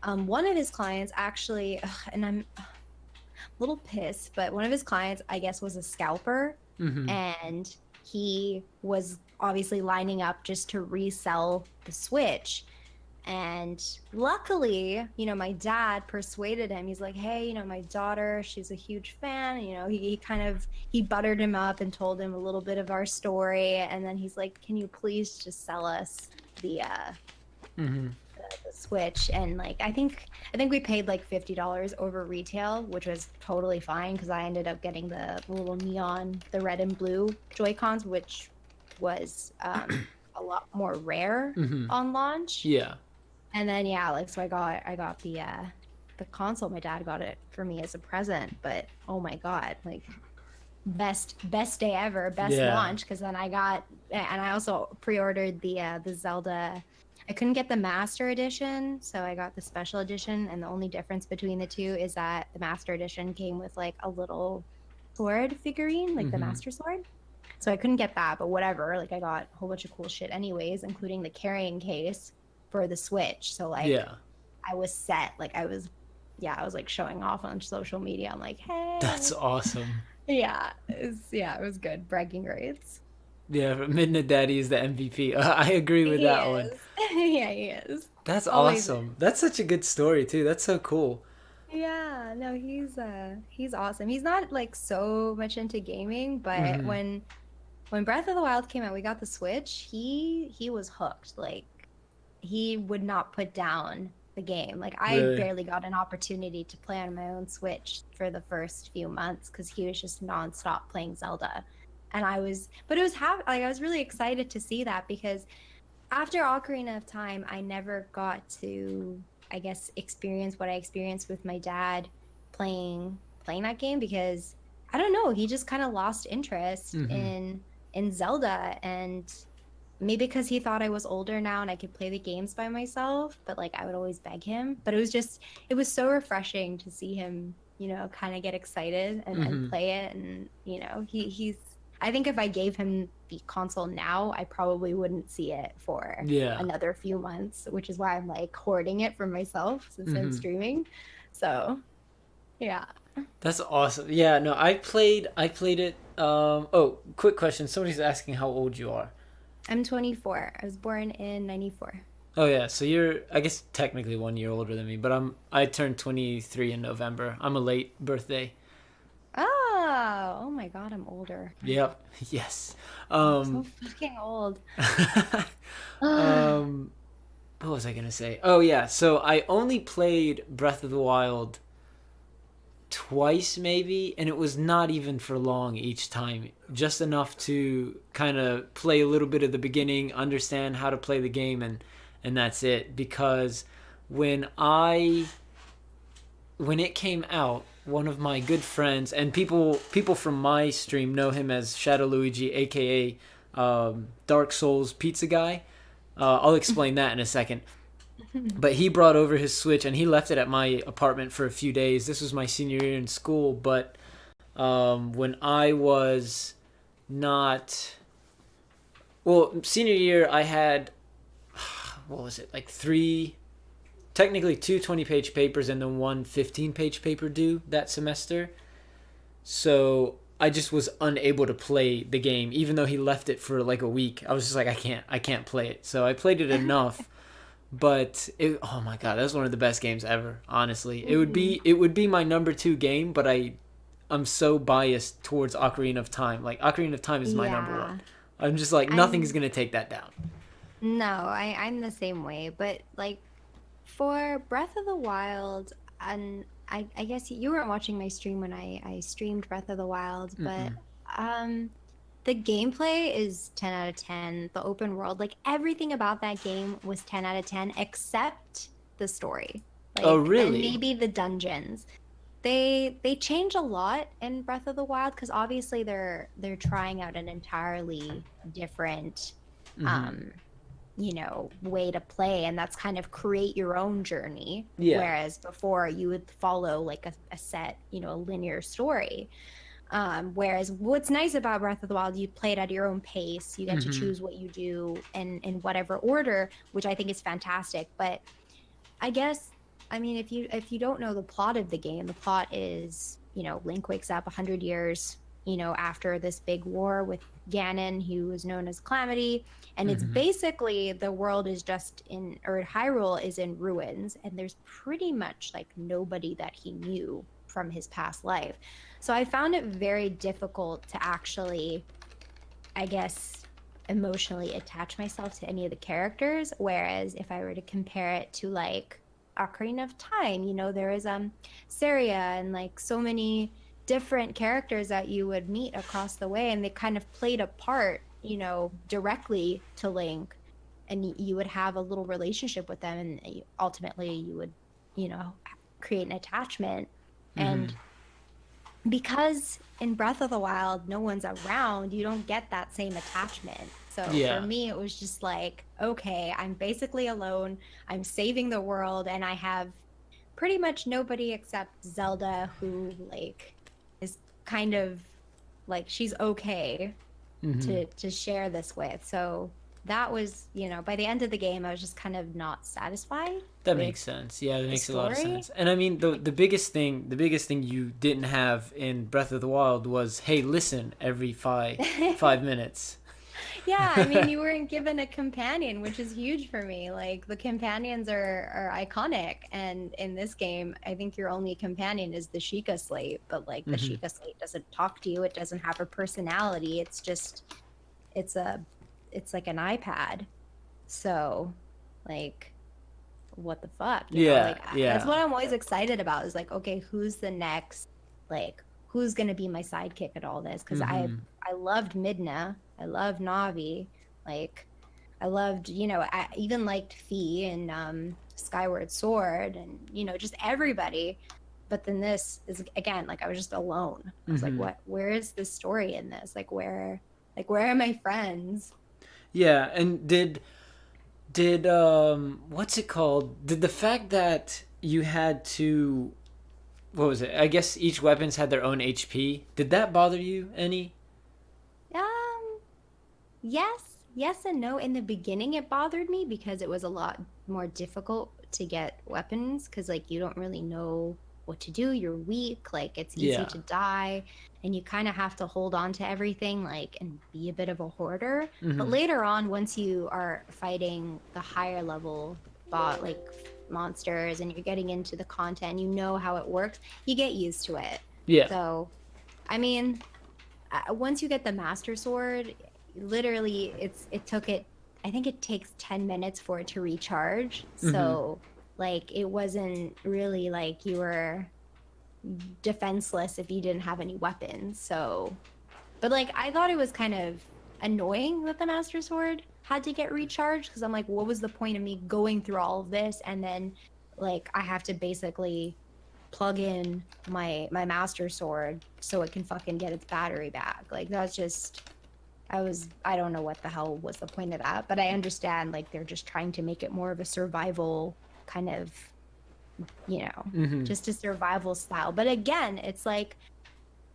Speaker 2: one of his clients actually, and I'm a little pissed, but one of his clients, I guess, was a scalper,
Speaker 1: Mhm.
Speaker 2: and he was obviously lining up just to resell the Switch. And luckily, my dad persuaded him. He's like, hey, my daughter, she's a huge fan. He kind of, he buttered him up and told him a little bit of our story. And then he's like, can you please just sell us the
Speaker 1: Mhm.
Speaker 2: the Switch, and like I think we paid like $50 over retail, which was totally fine because I ended up getting the little neon, the red and blue Joy Cons, which was a lot more rare
Speaker 1: Mm-hmm.
Speaker 2: on launch.
Speaker 1: Yeah.
Speaker 2: And then yeah, like so I got the console. My dad got it for me as a present, but oh my God, like best day ever, best
Speaker 1: Yeah.
Speaker 2: launch, because then I got, and I also pre-ordered the Zelda. I couldn't get the master edition, so I got the special edition, and the only difference between the two is that the master edition came with like a little sword figurine, like the
Speaker 1: Mm-hmm.
Speaker 2: master sword. So I couldn't get that, but whatever, like I got a whole bunch of cool shit anyways, including the carrying case for the Switch. So like
Speaker 1: Yeah.
Speaker 2: I was set, like I was, yeah, I was like showing off on social media. I'm like,
Speaker 1: That's
Speaker 2: hey,
Speaker 1: awesome.
Speaker 2: yeah, it was good. Bragging rights.
Speaker 1: Yeah, Midna Daddy is the MVP. I agree with
Speaker 2: He
Speaker 1: that one.
Speaker 2: is. Yeah, he is.
Speaker 1: That's
Speaker 2: Always is.
Speaker 1: awesome. That's such a good story too. That's so cool.
Speaker 2: Yeah, no, he's awesome. He's not like so much into gaming, but
Speaker 1: Mm-hmm.
Speaker 2: when Breath of the Wild came out, we got the Switch. He was hooked. Like he would not put down the game. Like I
Speaker 1: Really.
Speaker 2: barely got an opportunity to play on my own Switch for the first few months because he was just nonstop playing Zelda. And but it was like I was really excited to see that because after Ocarina of Time, I never got to, I guess, experience what I experienced with my dad playing that game because I don't know, he just kind of lost interest
Speaker 1: Mm-hmm.
Speaker 2: in Zelda, and maybe because he thought I was older now and I could play the games by myself, but like I would always beg him. But it was so refreshing to see him, kind of get excited and
Speaker 1: Mm-hmm.
Speaker 2: play it. And, I think if I gave him the console now, I probably wouldn't see it for
Speaker 1: Yeah.
Speaker 2: another few months, which is why I'm like hoarding it for myself since I'm
Speaker 1: Mm-hmm.
Speaker 2: streaming. So, yeah.
Speaker 1: That's awesome. Yeah, no, I played it. Oh, quick question. Somebody's asking how old you are.
Speaker 2: I'm 24. I was born in 94.
Speaker 1: Oh yeah, so you're I guess technically 1 year older than me, but I turned 23 in November. I'm a late birthday.
Speaker 2: Oh my God, I'm older.
Speaker 1: Yep. Yes.
Speaker 2: I'm so
Speaker 1: Um
Speaker 2: fucking old.
Speaker 1: um what was I going to say? Oh yeah, so I only played Breath of the Wild twice maybe, and it was not even for long each time, just enough to kind of play a little bit of the beginning, understand how to play the game, and that's it. Because when I when it came out, one of my good friends, and people from my stream know him as Shadow Luigi, aka Dark Souls Pizza Guy. I'll explain that in a second. But he brought over his Switch and he left it at my apartment for a few days. This was my senior year in school, but when I was not, well, senior year, I had, what was it, like technically two 20-page papers and then one 15-page paper due that semester. So I just was unable to play the game, even though he left it for like a week. I was just like, I can't play it. So I played it enough, but oh my god, that was one of the best games ever. Honestly, it would
Speaker 2: Mhm.
Speaker 1: be it would be my number two game, but I'm so biased towards Ocarina of Time. Like Ocarina of Time is my number one.
Speaker 2: Yeah.
Speaker 1: I'm just like nothing's
Speaker 2: I'm
Speaker 1: gonna take that down.
Speaker 2: no, I'm the same way, but like for Breath of the Wild, and I guess you weren't watching my stream when I streamed Breath of the Wild, but
Speaker 1: Mm-mm.
Speaker 2: um the gameplay is 10 out of 10. The open world, like everything about that game was 10 out of 10 except the story.
Speaker 1: Oh
Speaker 2: Like and
Speaker 1: really?
Speaker 2: maybe the dungeons. They change a lot in Breath of the Wild because obviously they're trying out an entirely different
Speaker 1: Mm-hmm.
Speaker 2: um way to play, and that's kind of create your own journey,
Speaker 1: Yeah.
Speaker 2: whereas before you would follow like a set, a linear story. Whereas what's nice about Breath of the Wild, you play it at your own pace, you get to
Speaker 1: Mm-hmm.
Speaker 2: choose what you do in whatever order, which I think is fantastic. But I guess, I mean, if you don't know the plot of the game, the plot is, Link wakes up 100 years, after this big war with Ganon, who is known as Calamity, and it's
Speaker 1: Mm-hmm.
Speaker 2: basically the world is or Hyrule is in ruins, and there's pretty much like nobody that he knew from his past life. So I found it very difficult to actually, I guess, emotionally attach myself to any of the characters. Whereas if I were to compare it to like Ocarina of Time, you know, there is Saria and like so many different characters that you would meet across the way, and they kind of played a part, you know, directly to Link, and you would have a little relationship with them, and ultimately you would, you know, create an attachment.
Speaker 1: Mm-hmm.
Speaker 2: And because in Breath of the Wild, no one's around, you don't get that same attachment. So for
Speaker 1: Yeah.
Speaker 2: me, it was just like, okay, I'm basically alone. I'm saving the world, and I have pretty much nobody except Zelda, who like is kind of like she's okay
Speaker 1: Mm-hmm.
Speaker 2: to share this with. So that was, you know, by the end of the game, I was just kind of not satisfied
Speaker 1: That
Speaker 2: with
Speaker 1: makes sense. Yeah, that
Speaker 2: the
Speaker 1: makes a lot of
Speaker 2: story.
Speaker 1: sense. And I mean,
Speaker 2: Like,
Speaker 1: the biggest thing you didn't have in Breath of the Wild was, hey, listen every five minutes.
Speaker 2: yeah, I mean, you weren't given a companion, which is huge for me. Like the companions are iconic, and in this game, I think your only companion is the Sheikah Slate, but like the
Speaker 1: Mm-hmm.
Speaker 2: Sheikah Slate doesn't talk to you. It doesn't have a personality. It's just it's a it's like an iPad. So, like what the fuck, you know?
Speaker 1: Yeah,
Speaker 2: Like that's
Speaker 1: yeah.
Speaker 2: what I'm always excited about is like, okay, who's the next like who's going to be my sidekick at all this? Cuz
Speaker 1: Mm-hmm.
Speaker 2: I loved Midna. I love Navi. Like I loved, you know, I even liked Fee and Skyward Sword and you know, just everybody. But then this is again like I was just alone. I was like,
Speaker 1: Mm-hmm.
Speaker 2: what, where is the story in this? Like where are my friends?
Speaker 1: Yeah, and did what's it called? Did the fact that you had to, what was it? I guess each weapons had their own HP. Did that bother you any?
Speaker 2: Um Yes, yes and no. In the beginning, it bothered me because it was a lot more difficult to get weapons because, like, you don't really know what to do. You're weak, like, it's easy
Speaker 1: Yeah.
Speaker 2: to die, and you kind of have to hold on to everything, like, and be a bit of a hoarder. But
Speaker 1: Mm-hmm.
Speaker 2: later on, once you are fighting the higher level bot, like, monsters, and you're getting into the content, you know how it works, you get used to it.
Speaker 1: Yeah.
Speaker 2: So, I mean, once you get the master sword, literally it took it, I think it takes 10 minutes for it to recharge.
Speaker 1: Mm-hmm.
Speaker 2: So like it wasn't really like you were defenseless if you didn't have any weapons. So but like I thought it was kind of annoying that the master sword had to get recharged because I'm like, what was the point of me going through all of this and then like I have to basically plug in my master sword so it can fucking get its battery back. Like that's just I don't know what the hell was the point of that, but I understand like they're just trying to make it more of a survival kind of, you know,
Speaker 1: Mm-hmm.
Speaker 2: just a survival style. But again, it's like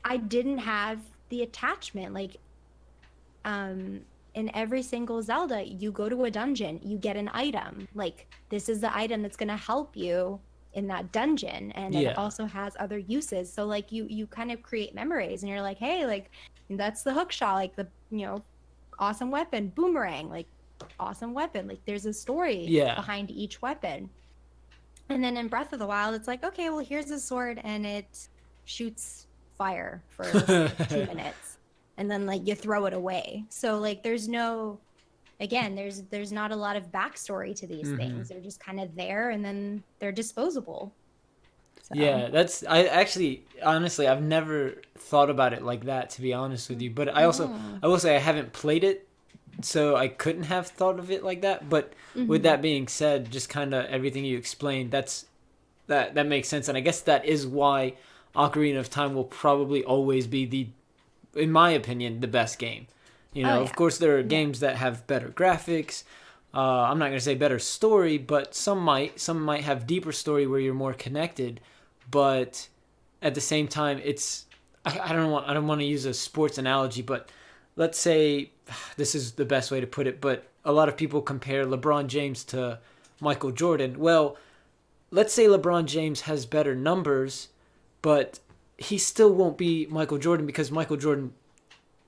Speaker 2: I didn't have the attachment. Like in every single Zelda, you go to a dungeon, you get an item. Like this is the item that's going to help you in that dungeon and it
Speaker 1: Yeah.
Speaker 2: also has other uses. So like you kind of create memories and you're like, "Hey, like that's the hook shot, like the, you know, awesome weapon, boomerang, like awesome weapon." Like there's a story
Speaker 1: Yeah.
Speaker 2: behind each weapon. And then in Breath of the Wild, it's like, "Okay, well here's a sword and it shoots fire for 2 minutes." And then like you throw it away. So like there's no, again, there's not a lot of backstory to these
Speaker 1: Mm-hmm.
Speaker 2: things. They're just kind of there and then they're disposable. So
Speaker 1: Yeah, that's I actually honestly I've never thought about it like that, to be honest with you. But
Speaker 2: mm.
Speaker 1: I will say I haven't played it, so I couldn't have thought of it like that. But with
Speaker 2: Hmm.
Speaker 1: that being said, just kind of everything you explained, that makes sense, and I guess that is why Ocarina of Time will probably always be in my opinion, the best game. You
Speaker 2: Oh
Speaker 1: know, of
Speaker 2: yeah.
Speaker 1: course, there are
Speaker 2: Yeah.
Speaker 1: games that have better graphics. I'm not going to say better story, but some might. Some might have deeper story where you're more connected. But at the same time, I don't want to use a sports analogy, but let's say this is the best way to put it. But a lot of people compare LeBron James to Michael Jordan. Well, let's say LeBron James has better numbers, but he still won't be Michael Jordan because Michael Jordan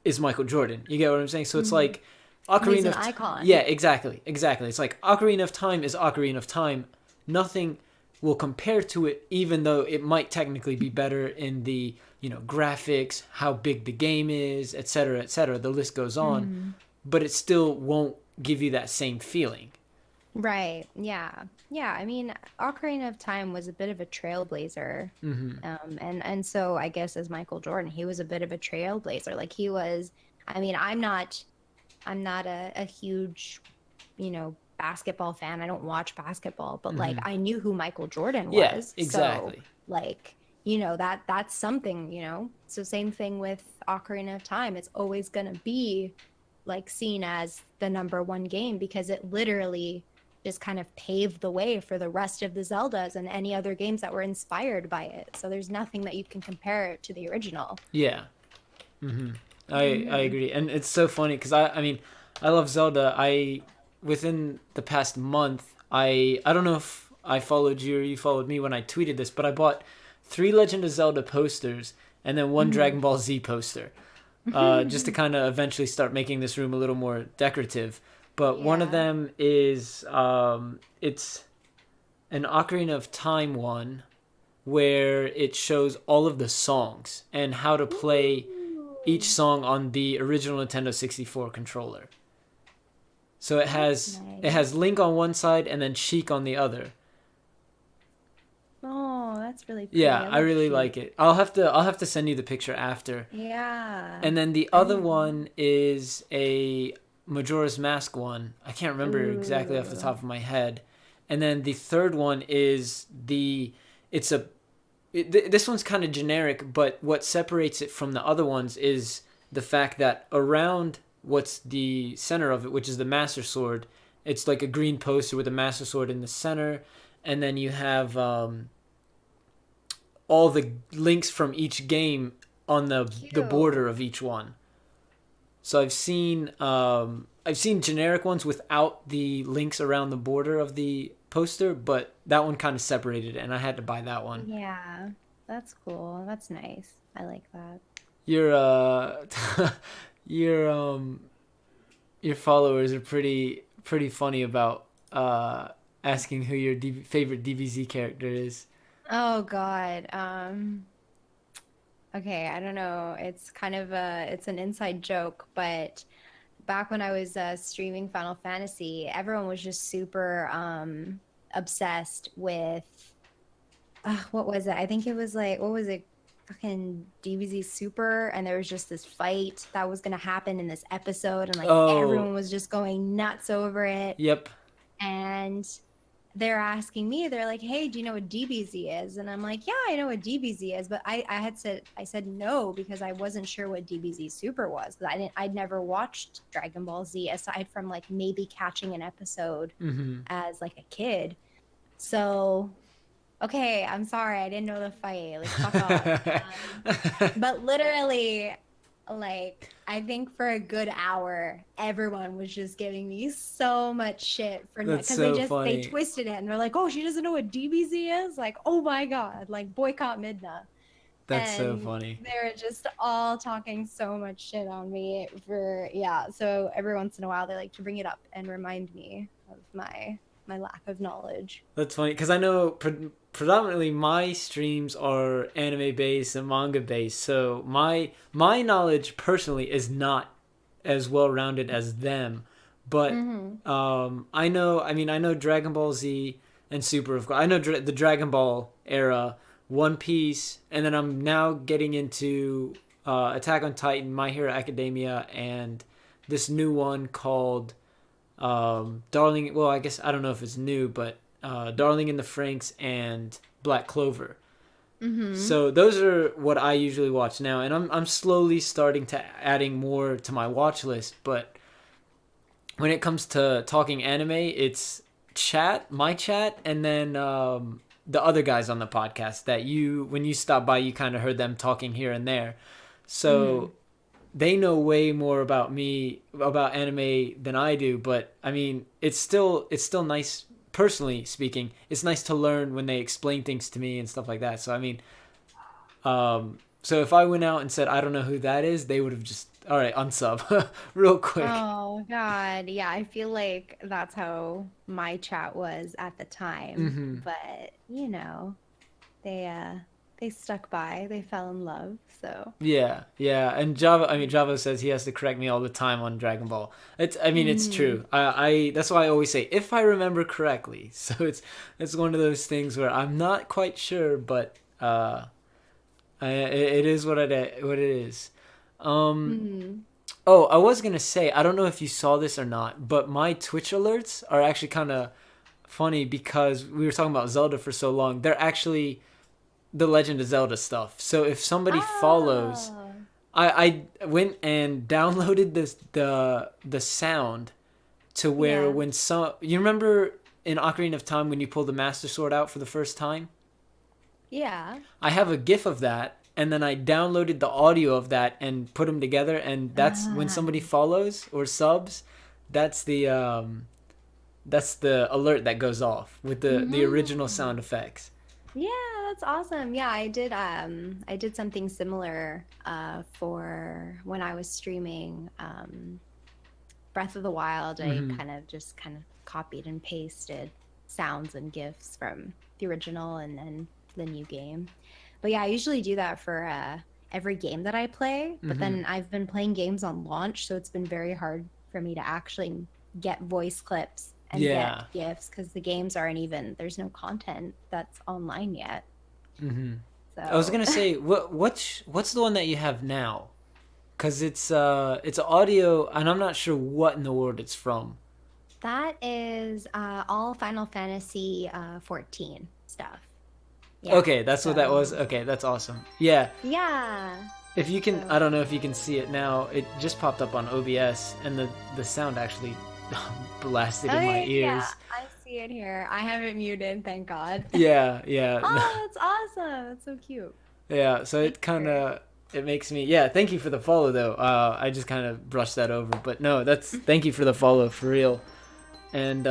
Speaker 1: is Michael Jordan. You get what I'm saying? So it's
Speaker 2: Hmm.
Speaker 1: like
Speaker 2: And he's
Speaker 1: Ocarina
Speaker 2: an
Speaker 1: of
Speaker 2: icon.
Speaker 1: yeah, exactly, exactly. It's like Ocarina of Time is Ocarina of Time. Nothing will compare to it, even though it might technically be better in the graphics, how big the game is, etc., etc. The list goes on.
Speaker 2: Hmm.
Speaker 1: but it still won't give you that same feeling.
Speaker 2: Right. Yeah. Yeah. I mean, Ocarina of Time was a bit of a trailblazer.
Speaker 1: Hmm.
Speaker 2: And so I guess as Michael Jordan, he was a bit of a trailblazer. Like he was, I mean, I'm not a huge, basketball fan. I don't watch basketball, but like
Speaker 1: Hmm.
Speaker 2: I knew who Michael Jordan
Speaker 1: Yeah,
Speaker 2: was. So
Speaker 1: exactly.
Speaker 2: like, that's something. So same thing with Ocarina of Time. It's always gonna be like seen as the number one game because it literally just kind of paved the way for the rest of the Zeldas and any other games that were inspired by it. So there's nothing that you can compare it to the original.
Speaker 1: Yeah. Hmm. I
Speaker 2: Hmm.
Speaker 1: agree, and it's so funny because I mean, I love Zelda. I within the past month, I don't know if I followed you or you followed me when I tweeted this, but I bought 3 Legend of Zelda posters and then one
Speaker 2: Hmm.
Speaker 1: Dragon Ball Z poster, just to kind of eventually start making this room a little more decorative. But one of
Speaker 2: Yeah.
Speaker 1: them is it's an Ocarina of Time one where it shows all of the songs and how to play each
Speaker 2: Ooh,
Speaker 1: song on the original Nintendo 64 controller. So it
Speaker 2: that's
Speaker 1: has
Speaker 2: nice.
Speaker 1: Link on one side and then Sheik on the other.
Speaker 2: Oh, that's really pretty.
Speaker 1: Yeah,
Speaker 2: I
Speaker 1: I
Speaker 2: love
Speaker 1: really
Speaker 2: Sheik.
Speaker 1: like it. I'll have to send you the picture after.
Speaker 2: Yeah.
Speaker 1: And then the
Speaker 2: I
Speaker 1: other
Speaker 2: didn't.
Speaker 1: one is a Majora's Mask one. I can't remember exactly off the
Speaker 2: Ooh.
Speaker 1: top of my head. And then the third one is it's a this one's kind of generic, but what separates it from the other ones is the fact that around what's the center of it, which is the Master Sword, it's like a green poster with a Master Sword in the center, and then you have all the links from each game on the border
Speaker 2: Cute.
Speaker 1: of each one. So I've seen generic ones without the links around the border of the poster, but that one kind of separated it, and I had to buy that one.
Speaker 2: Yeah. That's cool. That's nice. I like that.
Speaker 1: Your your your followers are pretty funny about asking who your favorite DBZ character is.
Speaker 2: Oh God. Okay, I don't know. It's an inside joke, but back when I was streaming Final Fantasy, everyone was just super obsessed with what was it? I think it was like what was it? Fucking DBZ Super, and there was just this fight that was gonna happen in this episode, and like
Speaker 1: Oh,
Speaker 2: everyone was just going nuts over it.
Speaker 1: yep.
Speaker 2: And they're asking me, they're like, "Hey, do you know what DBZ is?" And I'm like, "Yeah, I know what DBZ is," but I said no because I wasn't sure what DBZ Super was. Because I'd never watched Dragon Ball Z aside from like maybe catching an episode
Speaker 1: Hmm.
Speaker 2: as like a kid. So, okay, I'm sorry, I didn't know the fight. Like, fuck off. But literally, like, I think for a good hour, everyone was just giving me so much shit for
Speaker 1: That's
Speaker 2: because
Speaker 1: so
Speaker 2: they
Speaker 1: funny.
Speaker 2: twisted it and they're like, oh, she doesn't know what DBZ is? Like, oh my God, like boycott Midna.
Speaker 1: That's so
Speaker 2: And
Speaker 1: funny.
Speaker 2: they were just all talking so much shit on me for yeah. So every once in a while they like to bring it up and remind me of my lack of knowledge.
Speaker 1: That's funny because I know predominantly my streams are anime based and manga based, so my knowledge personally is not as well rounded as them. But
Speaker 2: Mm-hmm.
Speaker 1: I know. I mean, I know Dragon Ball Z and Super. Of course, I know the Dragon Ball era, One Piece, and then I'm now getting into Attack on Titan, My Hero Academia, and this new one called Darling. Well, I guess I don't know if it's new, but Darling in the Franxx and Black Clover.
Speaker 2: Mm-hmm.
Speaker 1: So those are what I usually watch now, and I'm slowly starting to adding more to my watch list. But when it comes to talking anime, it's my chat, and then the other guys on the podcast that when you stop by, you kind of heard them talking here and there.
Speaker 2: Mm-hmm.
Speaker 1: So they know way more about me about anime than I do, but I mean, it's still nice personally speaking. It's nice to learn when they explain things to me and stuff like that. So I mean, so if I went out and said I don't know who that is, they would have just all right, unsub real quick.
Speaker 2: Oh God. Yeah, I feel like that's how my chat was at the time.
Speaker 1: Mhm.
Speaker 2: But, they they stuck by. They fell in love. So.
Speaker 1: Yeah, yeah, and Java. I mean, Java says he has to correct me all the time on Dragon Ball. It's. I mean, it's
Speaker 2: Mm.
Speaker 1: true. I. That's why I always say if I remember correctly. So it's one of those things where I'm not quite sure, but it is what it is. Um.
Speaker 2: Mm.
Speaker 1: Oh, I was gonna say I don't know if you saw this or not, but my Twitch alerts are actually kind of funny because we were talking about Zelda for so long. They're actually the Legend of Zelda stuff. So if somebody follows,
Speaker 2: Oh.
Speaker 1: I went and downloaded the sound to where
Speaker 2: Yeah.
Speaker 1: when some you remember in Ocarina of Time when you pull the Master Sword out for the first time,
Speaker 2: Yeah.
Speaker 1: I have a GIF of that, and then I downloaded the audio of that and put them together, and that's when
Speaker 2: Ah.
Speaker 1: somebody follows or subs, that's the alert that goes off with the original
Speaker 2: Mhm.
Speaker 1: sound effects.
Speaker 2: Yeah, that's awesome. Yeah, I did something similar for when I was streaming Breath of the Wild. I
Speaker 1: Hmm.
Speaker 2: kind of copied and pasted sounds and GIFs from the original and then the new game. But yeah, I usually do that for every game that I play, but
Speaker 1: Hmm.
Speaker 2: then I've been playing games on launch, so it's been very hard for me to actually get voice clips and get
Speaker 1: Yeah.
Speaker 2: GIFs because the games aren't even, there's no content that's online yet.
Speaker 1: Hmm. I was
Speaker 2: So
Speaker 1: gonna say what's the one that you have now? Cause it's audio, and I'm not sure what in the world it's from.
Speaker 2: that is all Final Fantasy 14 stuff. Yeah.
Speaker 1: Okay, that's what that was.
Speaker 2: So
Speaker 1: Okay, that's awesome. Yeah,
Speaker 2: yeah.
Speaker 1: if you can, I
Speaker 2: So
Speaker 1: don't know if you can see it now. It just popped up on OBS, and the sound actually blasted
Speaker 2: oh
Speaker 1: in my
Speaker 2: yeah,
Speaker 1: ears.
Speaker 2: I see it here. I have it muted, thank God.
Speaker 1: Yeah, yeah,
Speaker 2: Oh, that's awesome. That's so cute.
Speaker 1: yeah. So
Speaker 2: Thank
Speaker 1: it kind
Speaker 2: you.
Speaker 1: of it makes me. Yeah, thank you for the follow though. I just kind of brushed that over, but no, that's thank you for the follow for real. And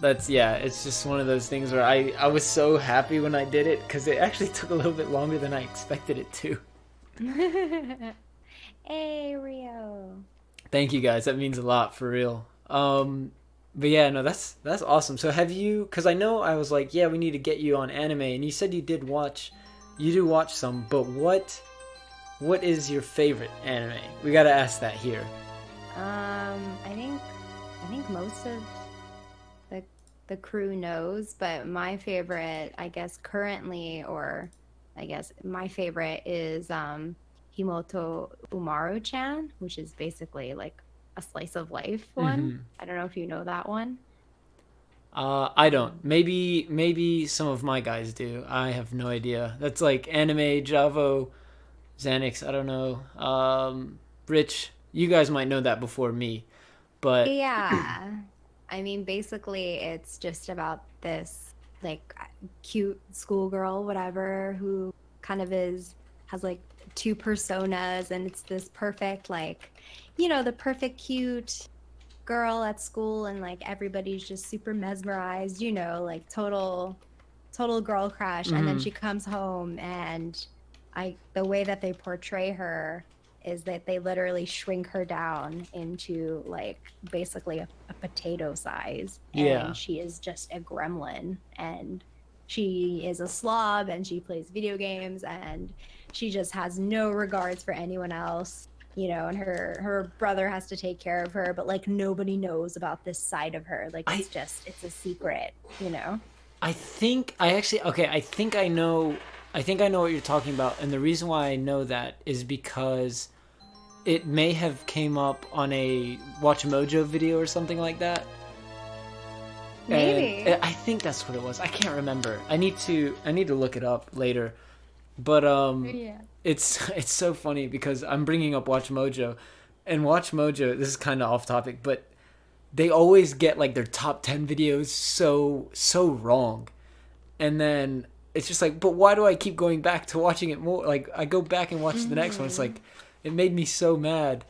Speaker 1: that's yeah, it's just one of those things where I was so happy when I did it because it actually took a little bit longer than I expected it to.
Speaker 2: Hey, Rio.
Speaker 1: Thank you guys, that means a lot for real. But yeah, no, that's awesome. So have you? Because I know I was like, yeah, we need to get you on anime, and you said you do watch some, but what is your favorite anime? We gotta ask that here.
Speaker 2: I think most of the the crew knows, but my favorite, I guess currently, or I guess my favorite is Himoto Umaru-chan, which is basically like a slice of life one.
Speaker 1: Mm-hmm.
Speaker 2: I don't know if you know that one.
Speaker 1: I don't.
Speaker 2: Um,
Speaker 1: Maybe some of my guys do. I have no idea. That's like anime, Javo, Xanax. I don't know. Rich, you guys might know that before me, but
Speaker 2: yeah. I mean, basically, it's just about this like cute schoolgirl, whatever, who kind of has like two personas, and it's this perfect, like, the perfect cute girl at school, and like everybody's just super mesmerized, like total girl crush. And then
Speaker 1: mm-hmm.
Speaker 2: she comes home, and the way that they portray her is that they literally shrink her down into like basically a potato size,
Speaker 1: Yeah.
Speaker 2: and she is just a gremlin, and she is a slob, and she plays video games, and she just has no regards for anyone else, and her brother has to take care of her, but like nobody knows about this side of her, like
Speaker 1: I
Speaker 2: it's a secret.
Speaker 1: I think I actually okay. I think I know. I think I know what you're talking about, and the reason why I know that is because it may have came up on a Watch Mojo video or something like that. And
Speaker 2: Maybe.
Speaker 1: I think that's what it was. I can't remember. I need to look it up later. But
Speaker 2: Yeah.
Speaker 1: it's so funny because I'm bringing up Watch Mojo, and Watch Mojo. This is kind of off topic, but they always get like their top 10 videos so wrong, and then it's just like, but why do I keep going back to watching it more? Like I go back and watch the next one. It's
Speaker 2: Hmm.
Speaker 1: like it made me so mad.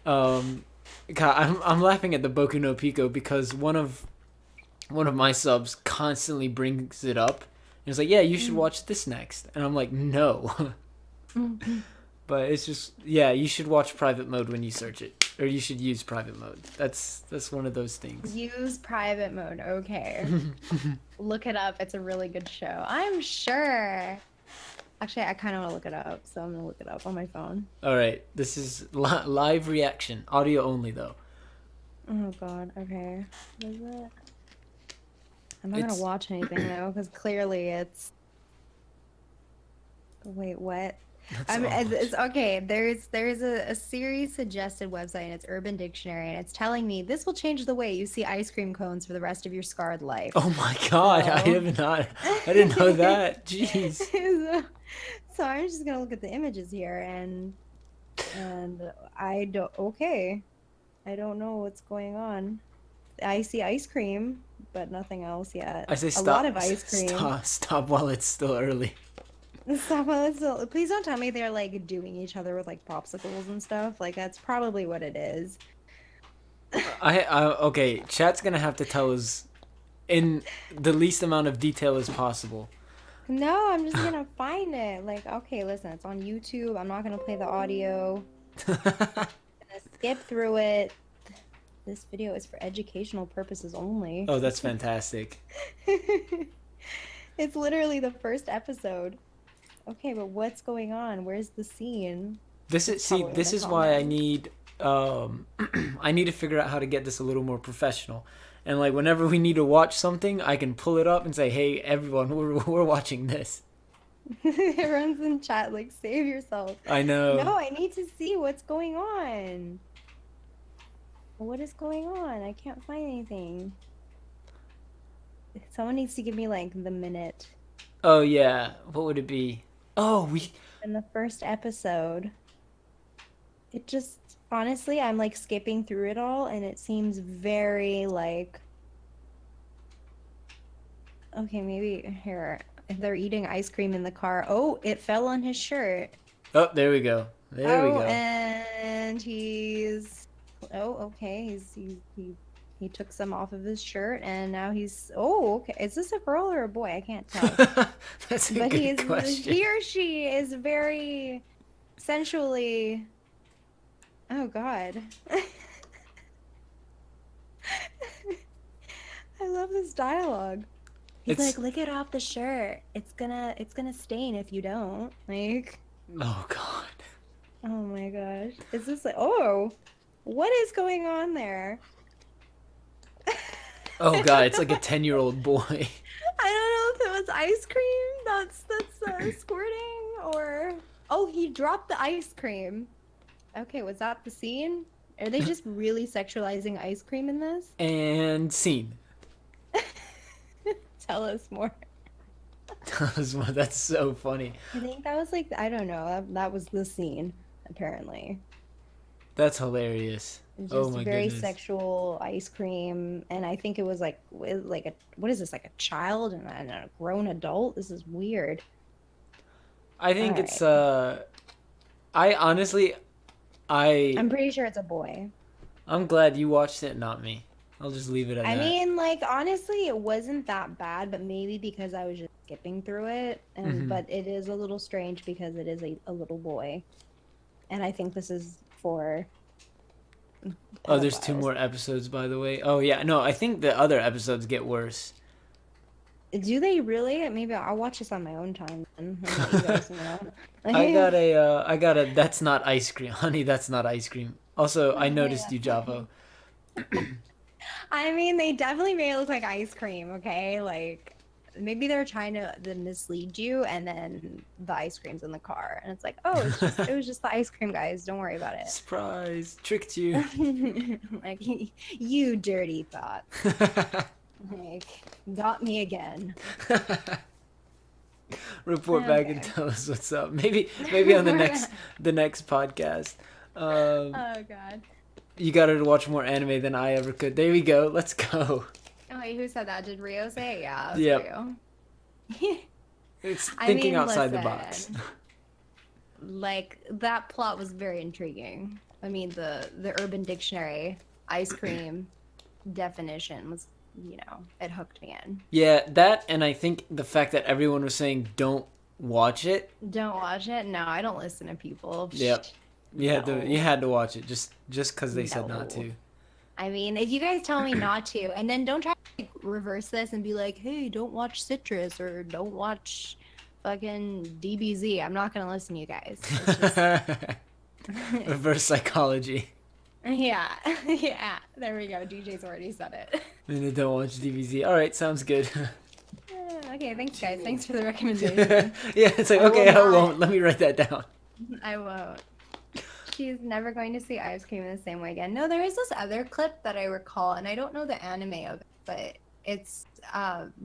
Speaker 1: Um, God, I'm laughing at the Boku no Pico because one of my subs constantly brings it up. And it's like, yeah, you should watch this next, and I'm like, no.
Speaker 2: Hmm.
Speaker 1: But it's just, yeah, you should watch Private Mode when you search it. or you should use private mode. That's one of those things.
Speaker 2: Use private mode. Okay. Look it up. It's a really good show. I'm sure. Actually, I kind of want to look it up, so I'm gonna look it up on my phone.
Speaker 1: All right, this is live reaction, audio only though.
Speaker 2: Oh God. Okay. What is it? I'm not gonna watch anything though, because clearly it's. Wait, what? It's okay. There's a Siri suggested website, and it's Urban Dictionary, and it's telling me this will change the way you see ice cream cones for the rest of your scarred life.
Speaker 1: Oh my God, I didn't know that. Jeez.
Speaker 2: So I'm just gonna look at the images here, and I don't. Okay, I don't know what's going on. I see ice cream, but nothing else yet.
Speaker 1: I say stop.
Speaker 2: A lot of ice cream.
Speaker 1: Stop while it's still early.
Speaker 2: Stop while it's still. Please don't tell me they're like doing each other with like popsicles and stuff. Like that's probably what it is.
Speaker 1: Okay. Chat's gonna have to tell us in the least amount of detail as possible.
Speaker 2: No, I'm just gonna find it. Like, okay, listen, it's on YouTube. I'm not gonna play the audio. I'm gonna skip through it. This video is for educational purposes only.
Speaker 1: Oh, that's fantastic.
Speaker 2: It's literally the first episode. Okay, but what's going on? Where's the scene?
Speaker 1: This is why I need I need to figure out how to get this a little more professional. And like whenever we need to watch something, I can pull it up and say, "Hey, everyone, we're watching this."
Speaker 2: Everyone's in chat like, "Save yourself."
Speaker 1: I know.
Speaker 2: No, I need to see what's going on. What is going on? I can't find anything. Someone needs to give me like the minute.
Speaker 1: Oh yeah, what would it be? Oh,
Speaker 2: in the first episode. It just honestly, I'm like skipping through it all, and it seems very like. Okay, maybe here. If they're eating ice cream in the car. Oh, it fell on his shirt.
Speaker 1: Oh, there we go. There we go.
Speaker 2: And he's. Oh, okay. He took some off of his shirt, and now he's. Oh, okay. Is this a girl or a boy? I can't tell.
Speaker 1: That's a good question.
Speaker 2: He or she is very sensually. Oh God. I love this dialogue. He's like, lick it off the shirt. It's gonna stain if you don't. Like.
Speaker 1: Oh God.
Speaker 2: Oh my gosh. Is this like? Oh, what is going on there?
Speaker 1: Oh God, it's like a 10-year-old boy.
Speaker 2: I don't know if it was ice cream that's squirting, or oh, he dropped the ice cream. Okay, was that the scene? Are they just really sexualizing ice cream in this?
Speaker 1: And scene.
Speaker 2: Tell us more.
Speaker 1: Tell us more. That's so funny.
Speaker 2: I think that was like, I don't know, that was the scene apparently.
Speaker 1: That's hilarious.
Speaker 2: Just
Speaker 1: oh my
Speaker 2: very
Speaker 1: goodness.
Speaker 2: sexual ice cream, and I think it was like a what is this, like a child and a grown adult? This is weird.
Speaker 1: I think it's I'm
Speaker 2: pretty sure it's a boy.
Speaker 1: I'm glad you watched it, not me. I'll just leave it at that.
Speaker 2: I mean, like honestly, it wasn't that bad, but maybe because I was just skipping through it, and but it is a little strange because it is a little boy, and I think this is for.
Speaker 1: Oh, there's 2 more episodes, by the way. Oh yeah, no, I think the other episodes get worse.
Speaker 2: Do they really? Maybe I'll watch this on my own time then. I'll let you guys know.
Speaker 1: I got a that's not ice cream. Honey, that's not ice cream. Also, I noticed you, Javo.
Speaker 2: I mean, they definitely made it look like ice cream, okay? Like maybe they're trying to mislead you, and then the ice cream's in the car, and it's like, oh, it was just the ice cream, guys. Don't worry about it.
Speaker 1: Surprise, tricked you.
Speaker 2: Like you dirty thought. Like got me again.
Speaker 1: Report back and tell us what's up. Maybe on the next podcast.
Speaker 2: Oh God.
Speaker 1: You got her to watch more anime than I ever could. There we go. Let's go.
Speaker 2: Oh wait, who said that? Did Rio say it? Yeah, that's Rio.
Speaker 1: It's thinking outside the box.
Speaker 2: Like that plot was very intriguing. I mean, the Urban Dictionary ice cream definition was, it hooked me in.
Speaker 1: Yeah, that, and I think the fact that everyone was saying don't watch it.
Speaker 2: Don't watch it? No, I don't listen to people.
Speaker 1: Yep. You
Speaker 2: No,
Speaker 1: had to watch it just because they said not
Speaker 2: no.
Speaker 1: to.
Speaker 2: I mean, if you guys tell me not to, and then don't try to like, reverse this and be like, hey, don't watch Citrus or don't watch fucking DBZ. I'm not gonna listen to you guys. It's just
Speaker 1: Reverse psychology.
Speaker 2: yeah, yeah. There we go. DJ's already said it.
Speaker 1: And they don't watch DBZ. All right, sounds good.
Speaker 2: Okay, thanks guys. Thanks for the recommendation.
Speaker 1: Yeah, it's like
Speaker 2: I will
Speaker 1: okay, I
Speaker 2: not.
Speaker 1: won't. Let me write that down.
Speaker 2: I won't. She's never going to see ice cream in the same way again. No, there is this other clip that I recall, and I don't know the anime of it, but it's